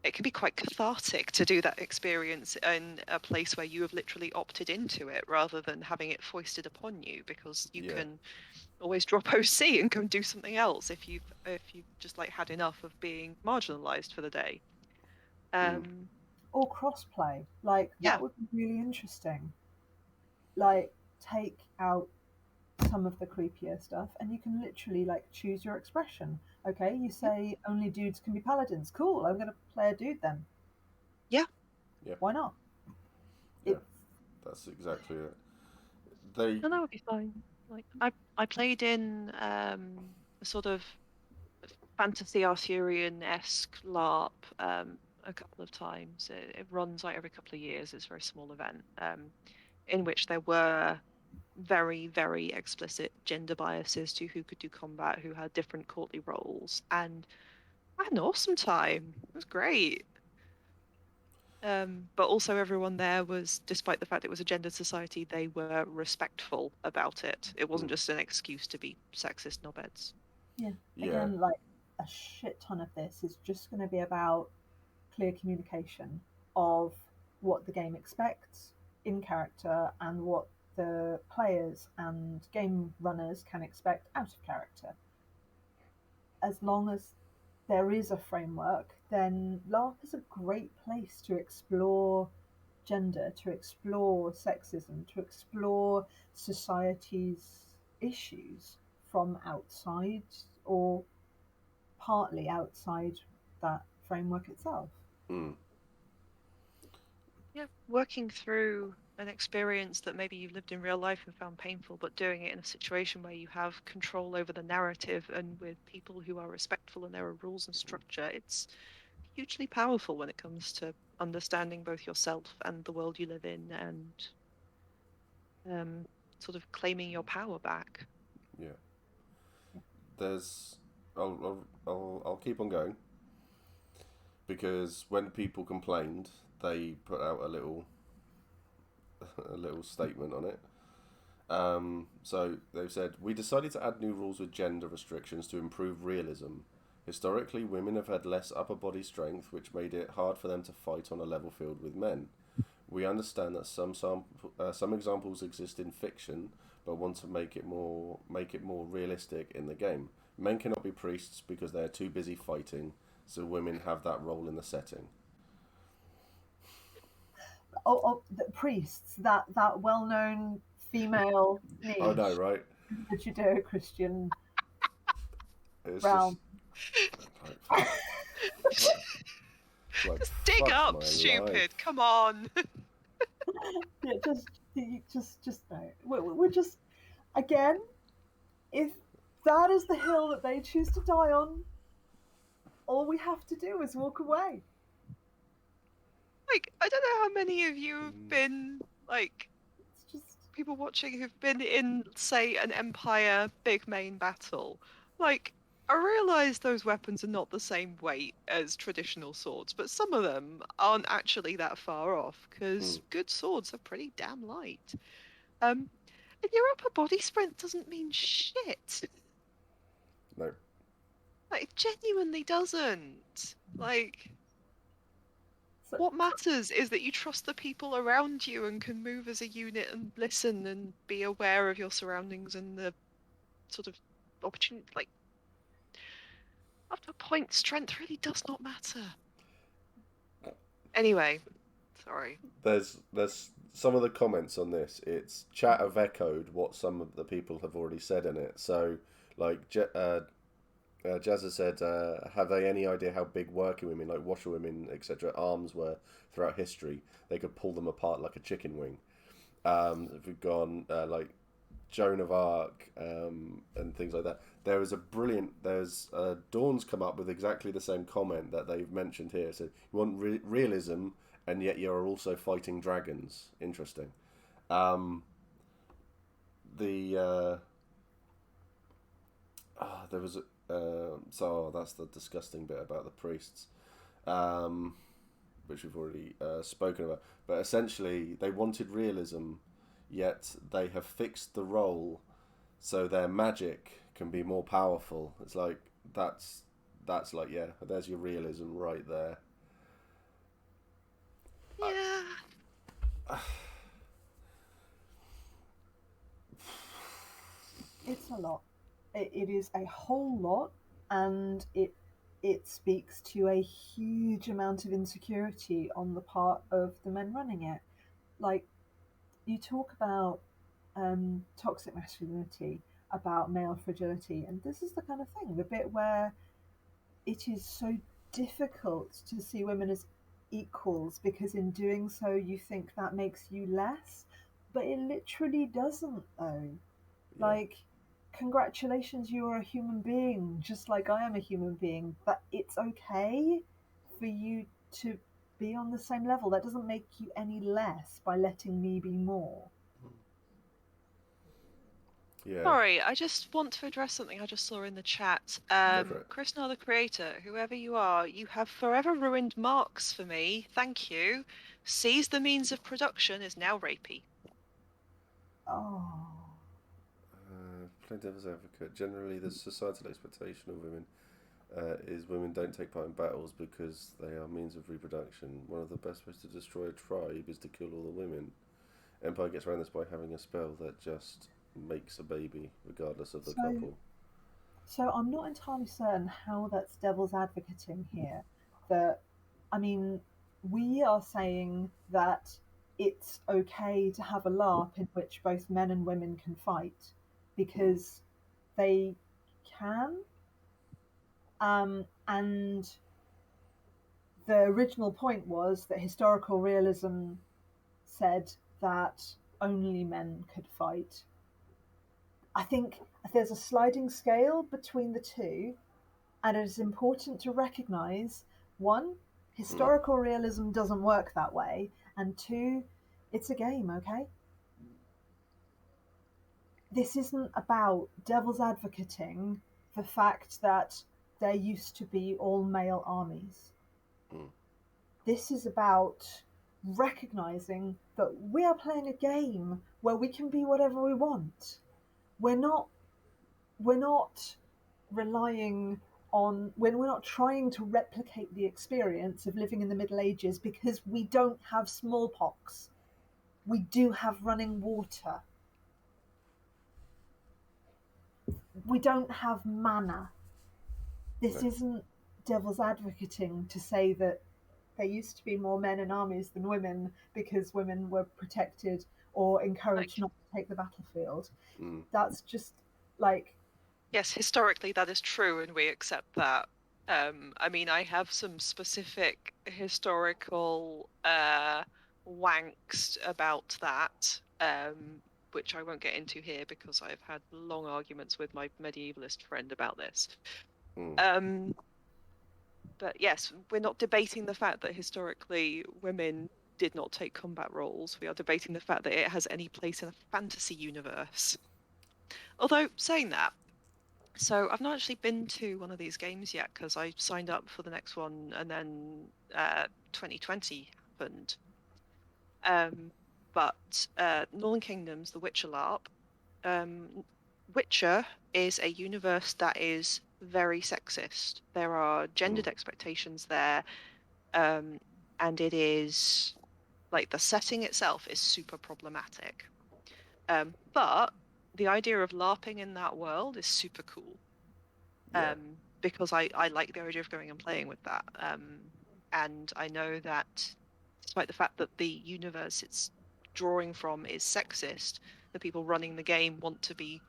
it can be quite cathartic to do that experience in a place where you have literally opted into it rather than having it foisted upon you, because you Yeah. can always drop OC and go and do something else if you've just like had enough of being marginalized for the day. Um, Or crossplay. Like yeah, that would be really interesting. Like take out some of the creepier stuff and you can literally like choose your expression. Okay, you yeah, say only dudes can be paladins. Cool, I'm gonna play a dude then. yeah. Yeah. Why not? Yeah. It's That's exactly it. They. No, that would be fine. Like I played in a sort of fantasy Arthurian-esque LARP a couple of times. It runs like every couple of years. It's a very small event in which there were very, very explicit gender biases to who could do combat, who had different courtly roles, and I had an awesome time. It was great. But also everyone there was, despite the fact it was a gendered society, they were respectful about it. It wasn't just an excuse to be sexist knobheads. yeah. Yeah. Again, like a shit ton of this is just gonna be about clear communication of what the game expects in character and what the players and game runners can expect out of character. As long as there is a framework, then LARP is a great place to explore gender, to explore sexism, to explore society's issues from outside or partly outside that framework itself. Mm. Yeah, working through an experience that maybe you've lived in real life and found painful, but doing it in a situation where you have control over the narrative and with people who are respectful and there are rules and structure, it's hugely powerful when it comes to understanding both yourself and the world you live in and um, sort of claiming your power back. Yeah. There's. I'll keep on going because when people complained, they put out a little statement on it. So they've said, we decided to add new rules with gender restrictions to improve realism. Historically, women have had less upper body strength, which made it hard for them to fight on a level field with men. We understand that some examples exist in fiction, but want to make it more realistic in the game. Men cannot be priests because they are too busy fighting, so women have that role in the setting. The priests, that well-known female I know, niche right? in the Judeo-Christian It's just realm. like, like Just dig fuck up, my life. stupid. Come on. Yeah, just no. We're just again, if that is the hill that they choose to die on, all we have to do is walk away. Like, I don't know how many of you have been, like, It's just people watching who've been in, say, an Empire big main battle. Like, I realise those weapons are not the same weight as traditional swords, but some of them aren't actually that far off, because Mm, good swords are pretty damn light. And your upper body strength doesn't mean shit. no, Like, it genuinely doesn't. Like, so, what matters is that you trust the people around you and can move as a unit and listen and be aware of your surroundings and the sort of opportunity. Like, up to a point, strength really does not matter. Anyway, sorry. there's some of the comments on this. It's chat have echoed what some of the people have already said in it. So, like, Jazza said, have they any idea how big working women, like washerwomen, etc., arms were throughout history? They could pull them apart like a chicken wing. If we've gone like Joan of Arc and things like that, there is a brilliant. There's Dawn's come up with exactly the same comment that they've mentioned here. So you want realism, and yet you're also fighting dragons. Interesting. Um, the there was a, so that's the disgusting bit about the priests, um, which we've already spoken about. But essentially, they wanted realism, yet they have fixed the role so their magic can be more powerful. It's like, that's like, yeah, there's your realism right there. Yeah. It's a lot. It is a whole lot, and it speaks to a huge amount of insecurity on the part of the men running it. Like, you talk about toxic masculinity, about male fragility, and this is the kind of thing, the bit where it is so difficult to see women as equals because in doing so you think that makes you less, but it literally doesn't, though. Yeah. Like, congratulations, you are a human being, just like I am a human being. But it's okay for you to be on the same level. That doesn't make you any less by letting me be more. Yeah. Sorry, I just want to address something I just saw in the chat. Go for it. Chris Nell, the creator, whoever you are, you have forever ruined marks for me. Thank you. Seize the means of production is now rapey. Oh. Playing devil's advocate. Generally, the societal expectation of women is women don't take part in battles because they are means of reproduction. One of the best ways to destroy a tribe is to kill all the women. Empire gets around this by having a spell that just makes a baby, regardless of the So, couple. so I'm not entirely certain how that's devil's advocating here. That, I mean, we are saying that it's okay to have a LARP in which both men and women can fight because they can. And the original point was that historical realism said that only men could fight. I think there's a sliding scale between the two, and it is important to recognize one, historical realism doesn't work that way, and two, it's a game, okay? This isn't about devil's advocating the fact that there used to be all male armies. This is about recognizing that we are playing a game where we can be whatever we want. We're not relying on when we're not trying to replicate the experience of living in the Middle Ages because we don't have smallpox. We do have running water. We don't have manna. This No. isn't devil's advocating to say that there used to be more men in armies than women because women were protected or encouraged Like, not to take the battlefield. Mm. That's just like, yes, historically that is true, and we accept that. I mean, I have some specific historical wanks about that, which I won't get into here because I've had long arguments with my medievalist friend about this. But yes, we're not debating the fact that historically women did not take combat roles. We are debating the fact that it has any place in a fantasy universe. Although, saying that, so I've not actually been to one of these games yet because I signed up for the next one and then 2020 happened. But Northern Kingdom's The Witcher LARP. Witcher is a universe that is very sexist. There are gendered expectations there, and it is like the setting itself is super problematic. But the idea of LARPing in that world is super cool. Yeah. Because I like the idea of going and playing with that. And I know that despite the fact that the universe it's drawing from is sexist, the people running the game want to be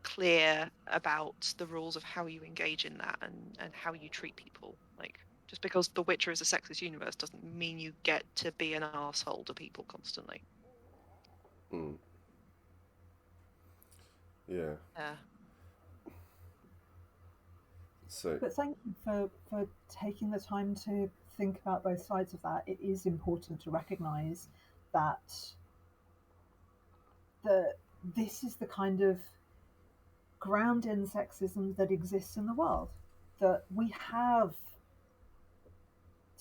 clear about the rules of how you engage in that and how you treat people. Like, just because The Witcher is a sexist universe doesn't mean you get to be an asshole to people constantly. Yeah. Yeah. So, but thank you for taking the time to think about both sides of that. It is important to recognize that this is the kind of ground in sexism that exists in the world. That we have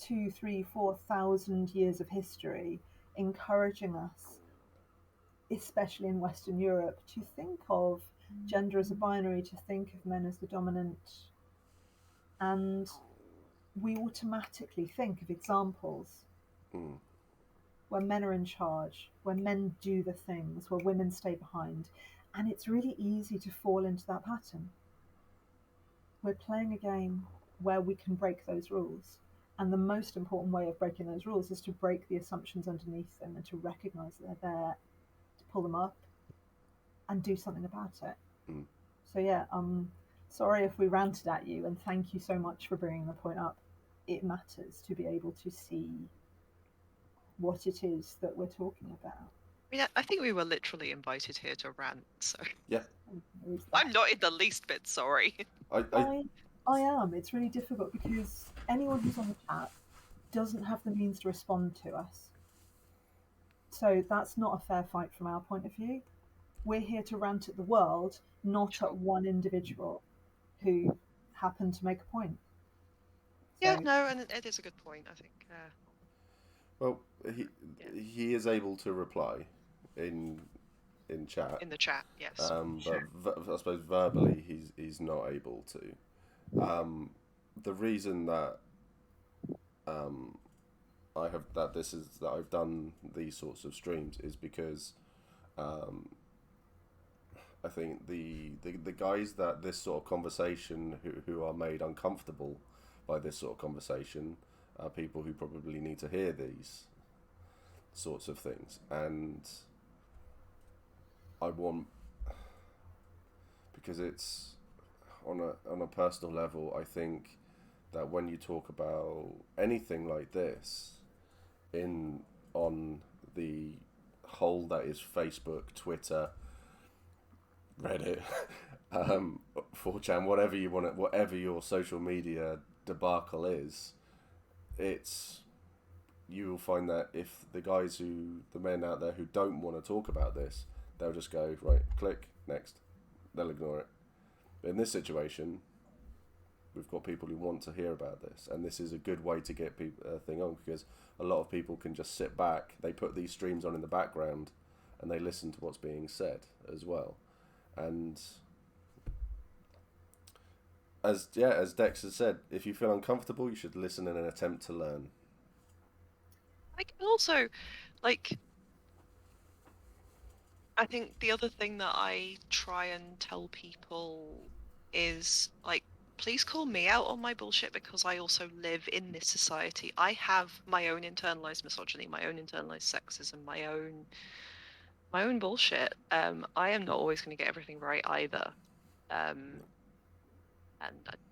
2, 3, 4,000 years of history encouraging us, especially in Western Europe, to think of gender as a binary, to think of men as the dominant and we automatically think of examples where men are in charge, where men do the things, where women stay behind, and it's really easy to fall into that pattern. We're playing a game where we can break those rules, and the most important way of breaking those rules is to break the assumptions underneath them and to recognize that they're there, to pull them up and do something about it. So yeah, sorry if we ranted at you, and thank you so much for bringing the point up. It matters to be able to see what it is that we're talking about. I mean, I think we were literally invited here to rant, so Yeah. I'm not in the least bit sorry. I am. It's really difficult because anyone who's on the chat doesn't have the means to respond to us. So that's not a fair fight from our point of view. We're here to rant at the world, not at one individual who happened to make a point. Yeah, no, and it is a good point, I think. Well, he is able to reply in chat. In the chat, yes. But I suppose verbally he's not able to. The reason that I've done these sorts of streams is because I think the guys that this sort of conversation who are made uncomfortable by this sort of conversation are people who probably need to hear these sorts of things, and I want, because it's on a personal level, I think that when you talk about anything like this on the whole that is Facebook, Twitter, Reddit, 4chan, whatever you want, whatever your social media debacle is, you will find that if the men out there who don't want to talk about this, they'll just go, right, click, next. They'll ignore it. But in this situation, we've got people who want to hear about this, and this is a good way to get a thing on, because a lot of people can just sit back, they put these streams on in the background, and they listen to what's being said as well. And as Dex has said, if you feel uncomfortable, you should listen in an attempt to learn. Also, I think the other thing that I try and tell people is, please call me out on my bullshit, because I also live in this society. I have my own internalized misogyny, my own internalized sexism, my own bullshit. I am not always going to get everything right either. And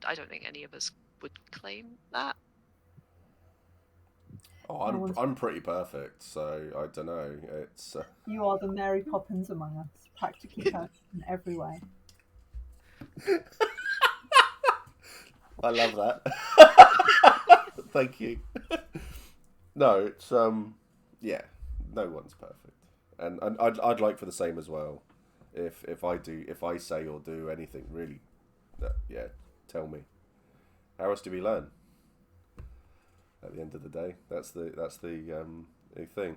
I don't think any of us would claim that. Oh, I'm pretty perfect, so I don't know. It's you are the Mary Poppins among us, practically perfect in every way. I love that. Thank you. No, it's yeah, no one's perfect, and I'd like for the same as well. If I say or do anything really, yeah, tell me. How else do we learn? At the end of the day, that's the thing.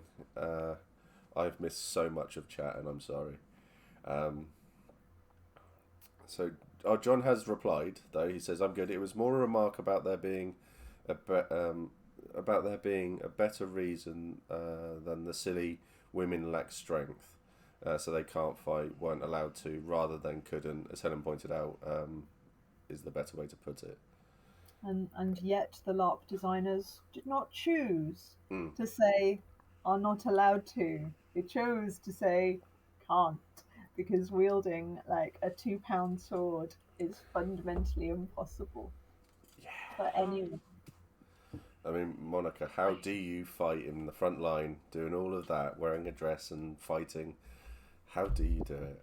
I've missed so much of chat, and I'm sorry. So John has replied, though. He says, "I'm good. It was more a remark about there being a better reason than the silly women lack strength, so they can't fight, weren't allowed to, rather than couldn't, as Helen pointed out, is the better way to put it." And yet the LARP designers did not choose to say are not allowed to. They chose to say can't, because wielding a 2-pound sword is fundamentally impossible for anyone. I mean, Monica, how do you fight in the front line, doing all of that, wearing a dress and fighting? How do you do it?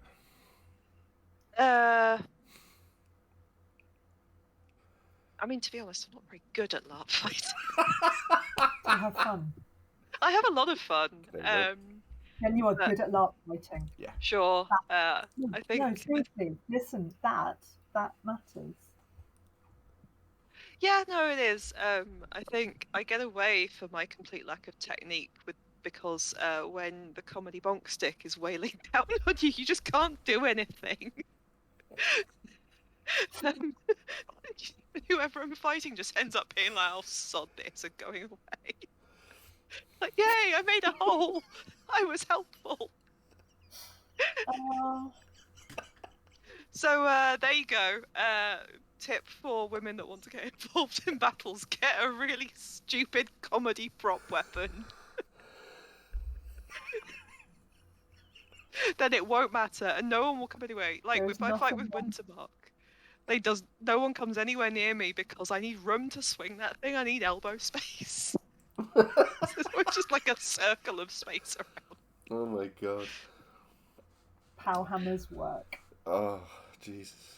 I mean, to be honest, I'm not very good at LARP fighting. I have fun. I have a lot of fun. Then you are good at LARP fighting. Yeah. Sure. I think. No, seriously, listen, that matters. Yeah, no, it is. I think I get away for my complete lack of technique because when the comedy bonk stick is wailing down on you, you just can't do anything. whoever I'm fighting just ends up being like, "I'll sod this," and going away. Like, yay! I made a hole. I was helpful. So there you go. Tip for women that want to get involved in battles: get a really stupid comedy prop weapon. Then it won't matter, and no one will come anyway. Like There's if I fight nothing with Wintermark, no one comes anywhere near me because I need room to swing that thing. I need elbow space. So it's just like a circle of space around. Oh my god. Pow hammers work. Oh, Jesus.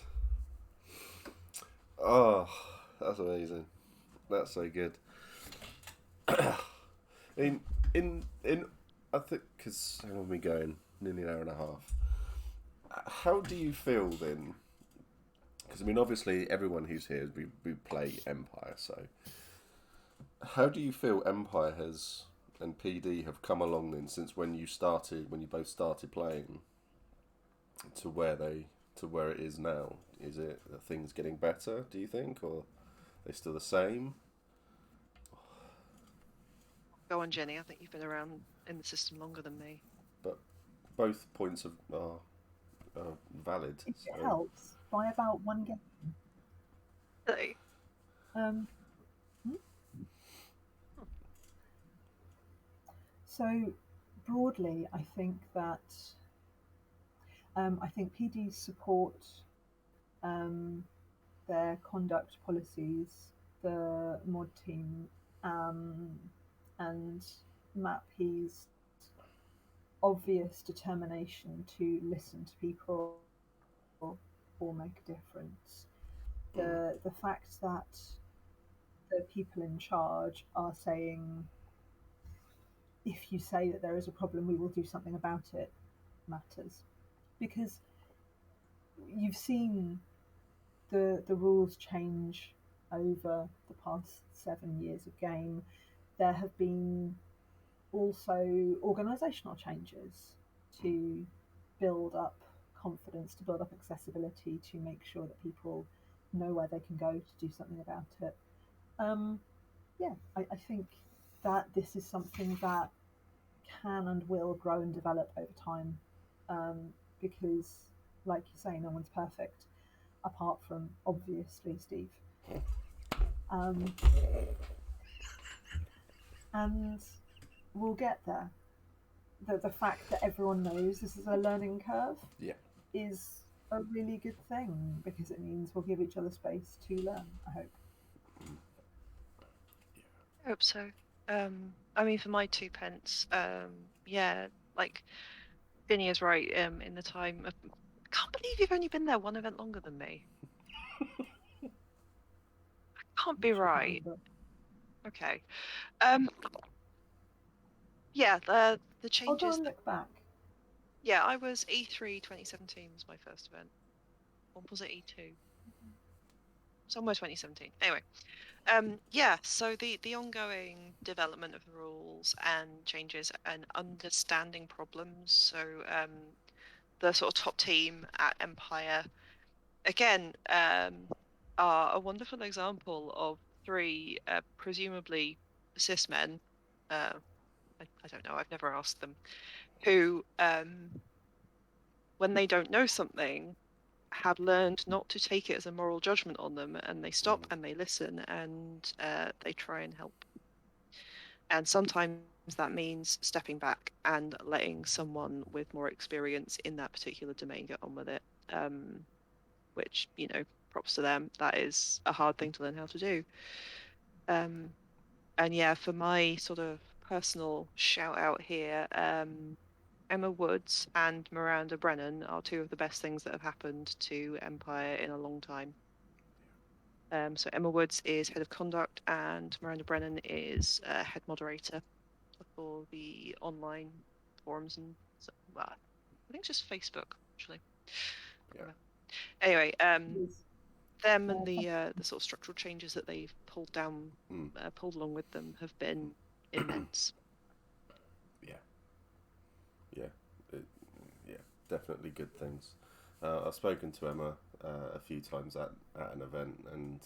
Oh, that's amazing. That's so good. in I think, because how long are we going? Nearly an hour and a half. How do you feel then? Because I mean, obviously, everyone who's here, we play Empire. So, how do you feel Empire has and PD have come along then since when you both started playing, to where it is now? Is it are things getting better? Do you think, or are they still the same? Go on, Jenny. I think you've been around in the system longer than me. But both points are valid. If So. it helps, by about one game. Really? So broadly, I think that PDs support their conduct policies, the mod team, and Matt P's obvious determination to listen to people or make a difference. The fact that the people in charge are saying, if you say that there is a problem, we will do something about it, matters. Because you've seen the rules change over the past 7 years of game. There have been also organisational changes to build up confidence, to build up accessibility, to make sure that people know where they can go to do something about it. I think that this is something that can and will grow and develop over time, because, like you say, no one's perfect, apart from obviously Steve. And we'll get there. The fact that everyone knows this is a learning curve is a really good thing, because it means we'll give each other space to learn, I hope. I hope so. I mean, for my 2 pence, like Vinny is right. In the time, I can't believe you've only been there one event longer than me. Can't be right. Okay. Yeah, the changes. I'll go and look back. Yeah, I was E3 2017 was my first event. Or was it E2? Somewhere 2017. Anyway. So the ongoing development of the rules and changes and understanding problems. So the sort of top team at Empire, again, are a wonderful example of 3 presumably cis men. I don't know. I've never asked them. Who, when they don't know something, have learned not to take it as a moral judgment on them, and they stop and they listen and they try and help. And sometimes that means stepping back and letting someone with more experience in that particular domain get on with it, which, props to them. That is a hard thing to learn how to do. And yeah, for my sort of personal shout out here, Emma Woods and Miranda Brennan are 2 of the best things that have happened to Empire in a long time. So Emma Woods is head of conduct and Miranda Brennan is head moderator for the online forums and I think it's just Facebook actually. Yeah. Anyway, them and the sort of structural changes that they've pulled along with them have been immense. Yeah, definitely good things. I've spoken to Emma a few times at an event, and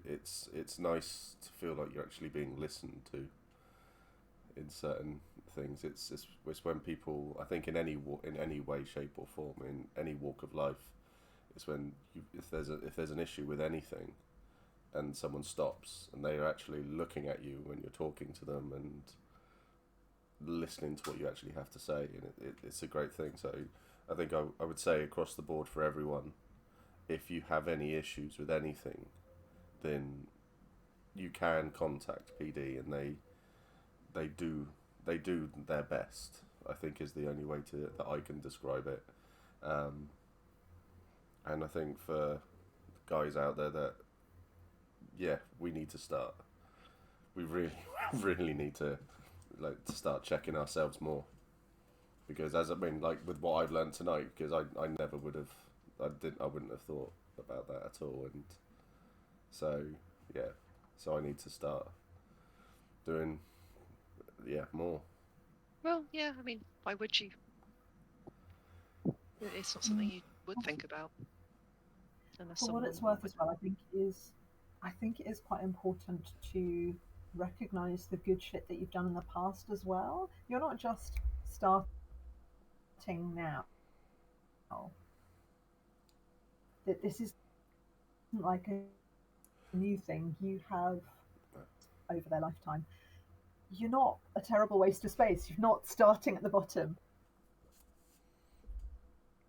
it's nice to feel like you're actually being listened to in certain things. It's when people, I think, in any way, shape or form, in any walk of life, it's when if there's an issue with anything, and someone stops and they're actually looking at you when you're talking to them and listening to what you actually have to say, and it's a great thing. So I think I would say across the board for everyone, if you have any issues with anything, then you can contact PD, and they do their best, I think, is the only way that I can describe it. And I think for guys out there that, yeah, we need to start. We really, really need to start checking ourselves more, because with what I've learned tonight, because I never would have, I wouldn't have thought about that at all, and so yeah, so I need to start doing more. Well, yeah, I mean, why would you? It's not something you would think about unless For what it's worth as well, I think it is quite important to recognize the good shit that you've done in the past as well. You're not just starting now. That this isn't like a new thing you have over their lifetime. You're not a terrible waste of space. You're not starting at the bottom.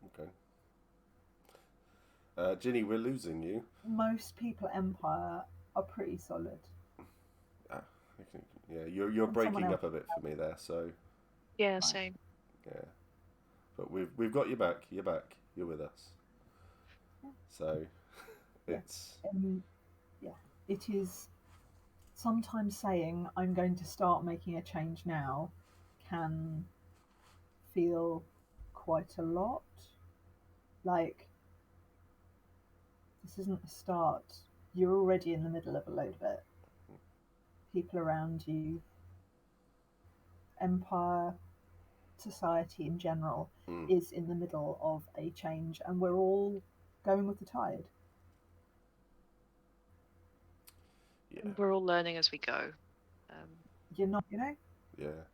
Okay. Ginny, we're losing you. Most people at Empire are pretty solid. Yeah, you're breaking up a bit for me there. So yeah, same. yeah, but we've got you back. You're back. You're with us. Yeah. So it's it is sometimes saying I'm going to start making a change now can feel quite a lot. Like, this isn't a start. You're already in the middle of a load of it. People around you, Empire, society in general, is in the middle of a change, and we're all going with the tide. Yeah. And we're all learning as we go. You're not, you know? Yeah.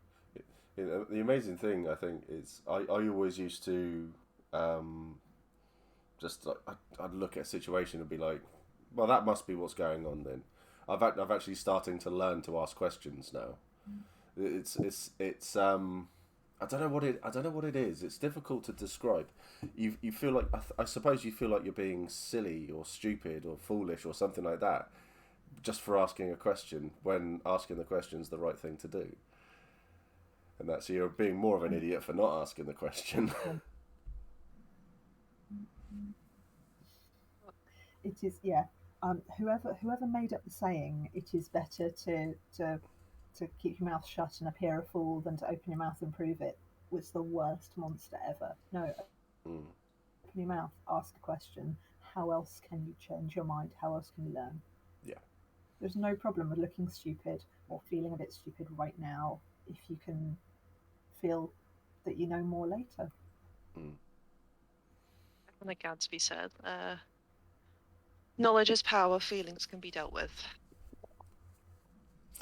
The amazing thing, I think, is I always used to just I'd look at a situation and be like, well, that must be what's going on then. I've actually starting to learn to ask questions now. It's I don't know what it is. It's difficult to describe. You feel like I suppose you feel like you're being silly or stupid or foolish or something like that, just for asking a question, when asking the question's the right thing to do. And that's, you're being more of an idiot for not asking the question. It is, yeah. Whoever made up the saying, it is better to keep your mouth shut and appear a fool than to open your mouth and prove it, was the worst monster ever. No, open your mouth, ask a question. How else can you change your mind? How else can you learn? Yeah. There's no problem with looking stupid or feeling a bit stupid right now if you can feel that you know more later. Like Gadsby said, knowledge is power, feelings can be dealt with.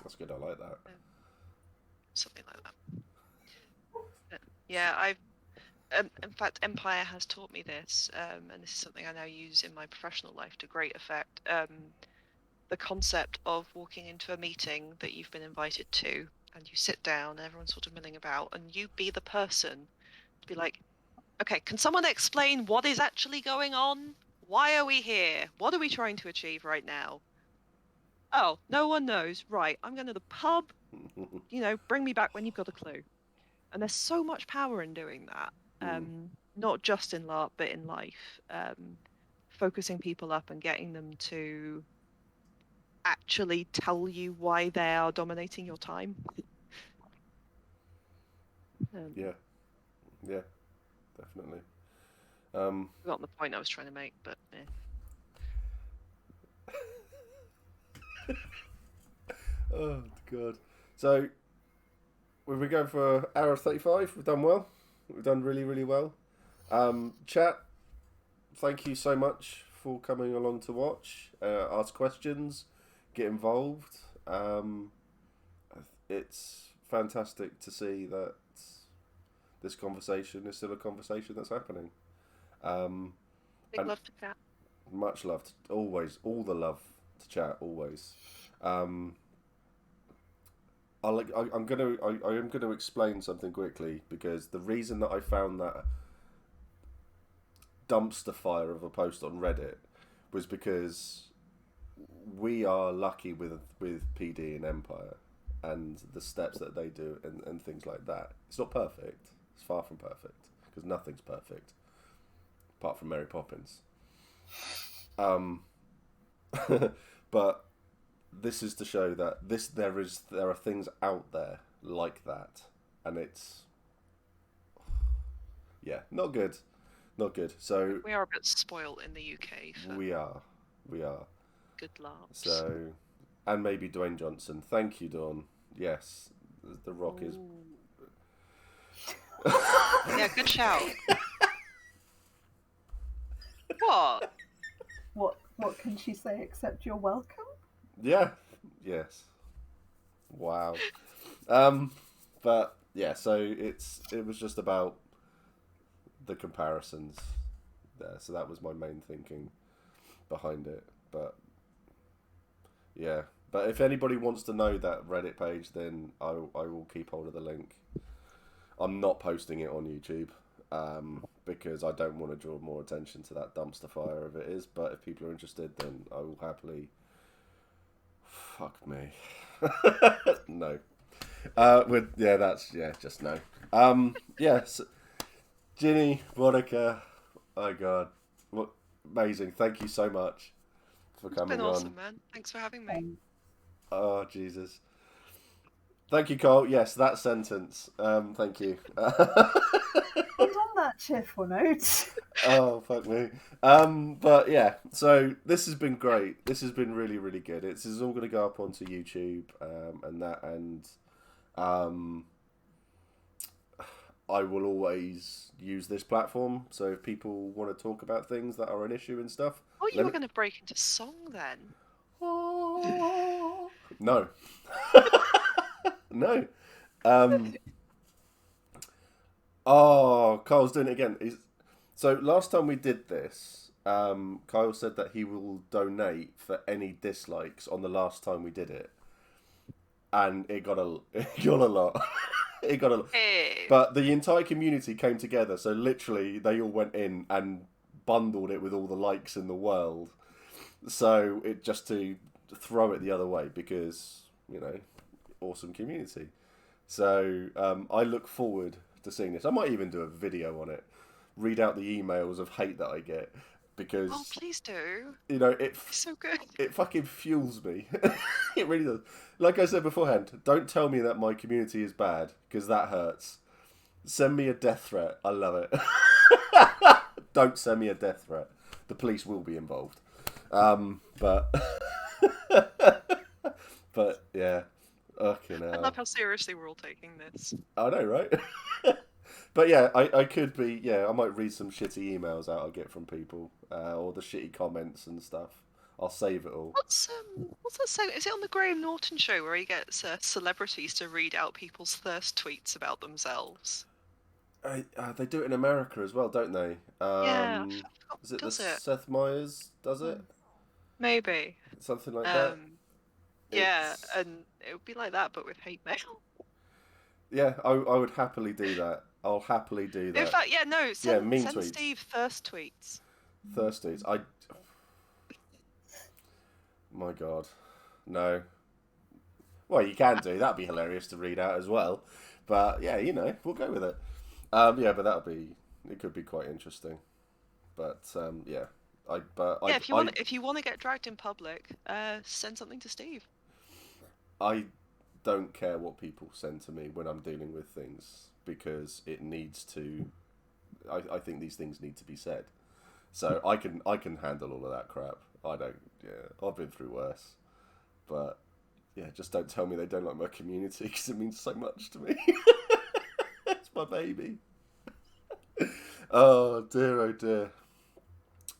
That's good, I like that. Something like that. Yeah, in fact, Empire has taught me this, and this is something I now use in my professional life to great effect. The concept of walking into a meeting that you've been invited to, and you sit down, everyone's sort of milling about, and you be the person to be like, okay, can someone explain what is actually going on? Why are we here? What are we trying to achieve right now? Oh, no one knows. Right, I'm going to the pub. Bring me back when you've got a clue. And there's so much power in doing that. Not just in LARP, but in life. Focusing people up and getting them to actually tell you why they are dominating your time. Yeah, definitely. Forgotten the point I was trying to make, but Oh god. So we go for hour 35. We've done well. We've done really, really well. Chat, thank you so much for coming along to watch, ask questions, get involved. It's fantastic to see that this conversation is still a conversation that's happening. Big and love to chat. much love, always, all the love to chat, always. I'm gonna explain something quickly, because the reason that I found that dumpster fire of a post on Reddit was because we are lucky with PD and Empire and the steps that they do and things like that. It's not perfect. It's far from perfect, because nothing's perfect apart from Mary Poppins. But this is to show that there are things out there like that, and it's not good. So We are a bit spoilt in the UK for we are. good LARPs. So, and maybe Dwayne Johnson. Thank you, Dawn. Yes, The Rock is. Yeah, good shout. What? What can she say except you're welcome? Yeah. Yes. Wow. But yeah, so it was just about the comparisons there. So that was my main thinking behind it. But yeah. But if anybody wants to know that Reddit page, then I will keep hold of the link. I'm not posting it on YouTube, because I don't want to draw more attention to that dumpster fire if it is. But if people are interested, then I will happily. Fuck me. No. Just no. Yes. Ginny, Monica, oh god, what amazing! Thank you so much for coming It's been awesome, on. man. Thanks for having me. Oh Jesus! Thank you, Cole. Yes, that sentence. Thank you. And on that cheerful note. Oh fuck me. But yeah, so this has been great. This has been really, really good. This is all going to go up onto YouTube, and I will always use this platform. So if people want to talk about things that are an issue and stuff. Oh, you were going to break into song then? No. No. Oh, Kyle's doing it again. So last time we did this, Kyle said that he will donate for any dislikes on the last time we did it, and it got a lot. It got a lot. Hey. But the entire community came together, so literally they all went in and bundled it with all the likes in the world. So it just to throw it the other way, because awesome community. So I look forward to seeing this. I might even do a video on it, read out the emails of hate that I get, because please do. it's so good. It fucking fuels me. It really does. Like I said beforehand, don't tell me that my community is bad, because that hurts. Send me a death threat. I love it. Don't send me a death threat. The police will be involved. But yeah. Okay, now. I love how seriously we're all taking this. I know, right? But yeah, I could be. Yeah, I might read some shitty emails out I get from people, or the shitty comments and stuff. I'll save it all. What's that saying? Is it on the Graham Norton show where he gets celebrities to read out people's thirst tweets about themselves? They do it in America as well, don't they? Yeah. Is it Does the it? Seth Meyers does it? Maybe. Something like that. Yeah, and it would be like that, but with hate mail. Yeah, I would happily do that. I'll happily do that. In fact, yeah, no, send tweets. Steve thirst tweets. Thirsties. My God, no. Well, you can do. That'd be hilarious to read out as well. But yeah, we'll go with it. Yeah, but it could be quite interesting. But yeah, if you want to get dragged in public, send something to Steve. I don't care what people send to me when I'm dealing with things, because it needs to. I think these things need to be said, so I can handle all of that crap. I don't. Yeah, I've been through worse, but yeah, just don't tell me they don't like my community, because it means so much to me. It's my baby. Oh dear, oh dear.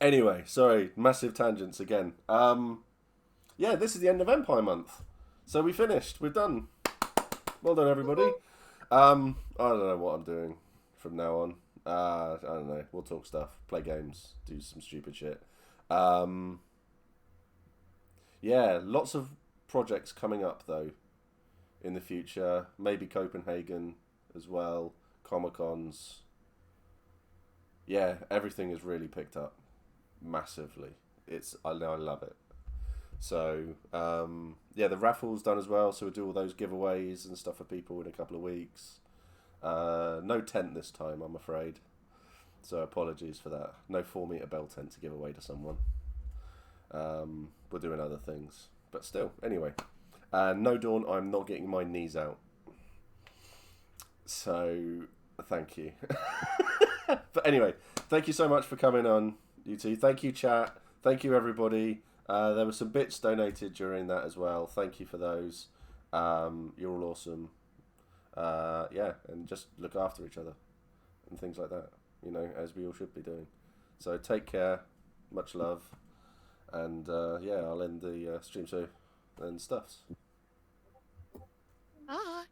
Anyway, sorry, massive tangents again. Yeah, this is the end of Empire Month. So we finished. We're done. Well done, everybody. I don't know what I'm doing from now on. I don't know. We'll talk stuff, play games, do some stupid shit. Yeah, lots of projects coming up, though, in the future. Maybe Copenhagen as well. Comic-Cons. Yeah, everything has really picked up massively. I love it. So yeah, the raffle's done as well. So we'll do all those giveaways and stuff for people in a couple of weeks. No tent this time, I'm afraid. So apologies for that. No 4-meter bell tent to give away to someone. We're doing other things, but still. Anyway, no Dawn. I'm not getting my knees out. So thank you. But anyway, thank you so much for coming on, you two. Thank you, chat. Thank you, everybody. There were some bits donated during that as well. Thank you for those. You're all awesome. Yeah, and just look after each other and things like that, you know, as we all should be doing. So take care. Much love. And yeah, I'll end the stream and stuffs. Bye.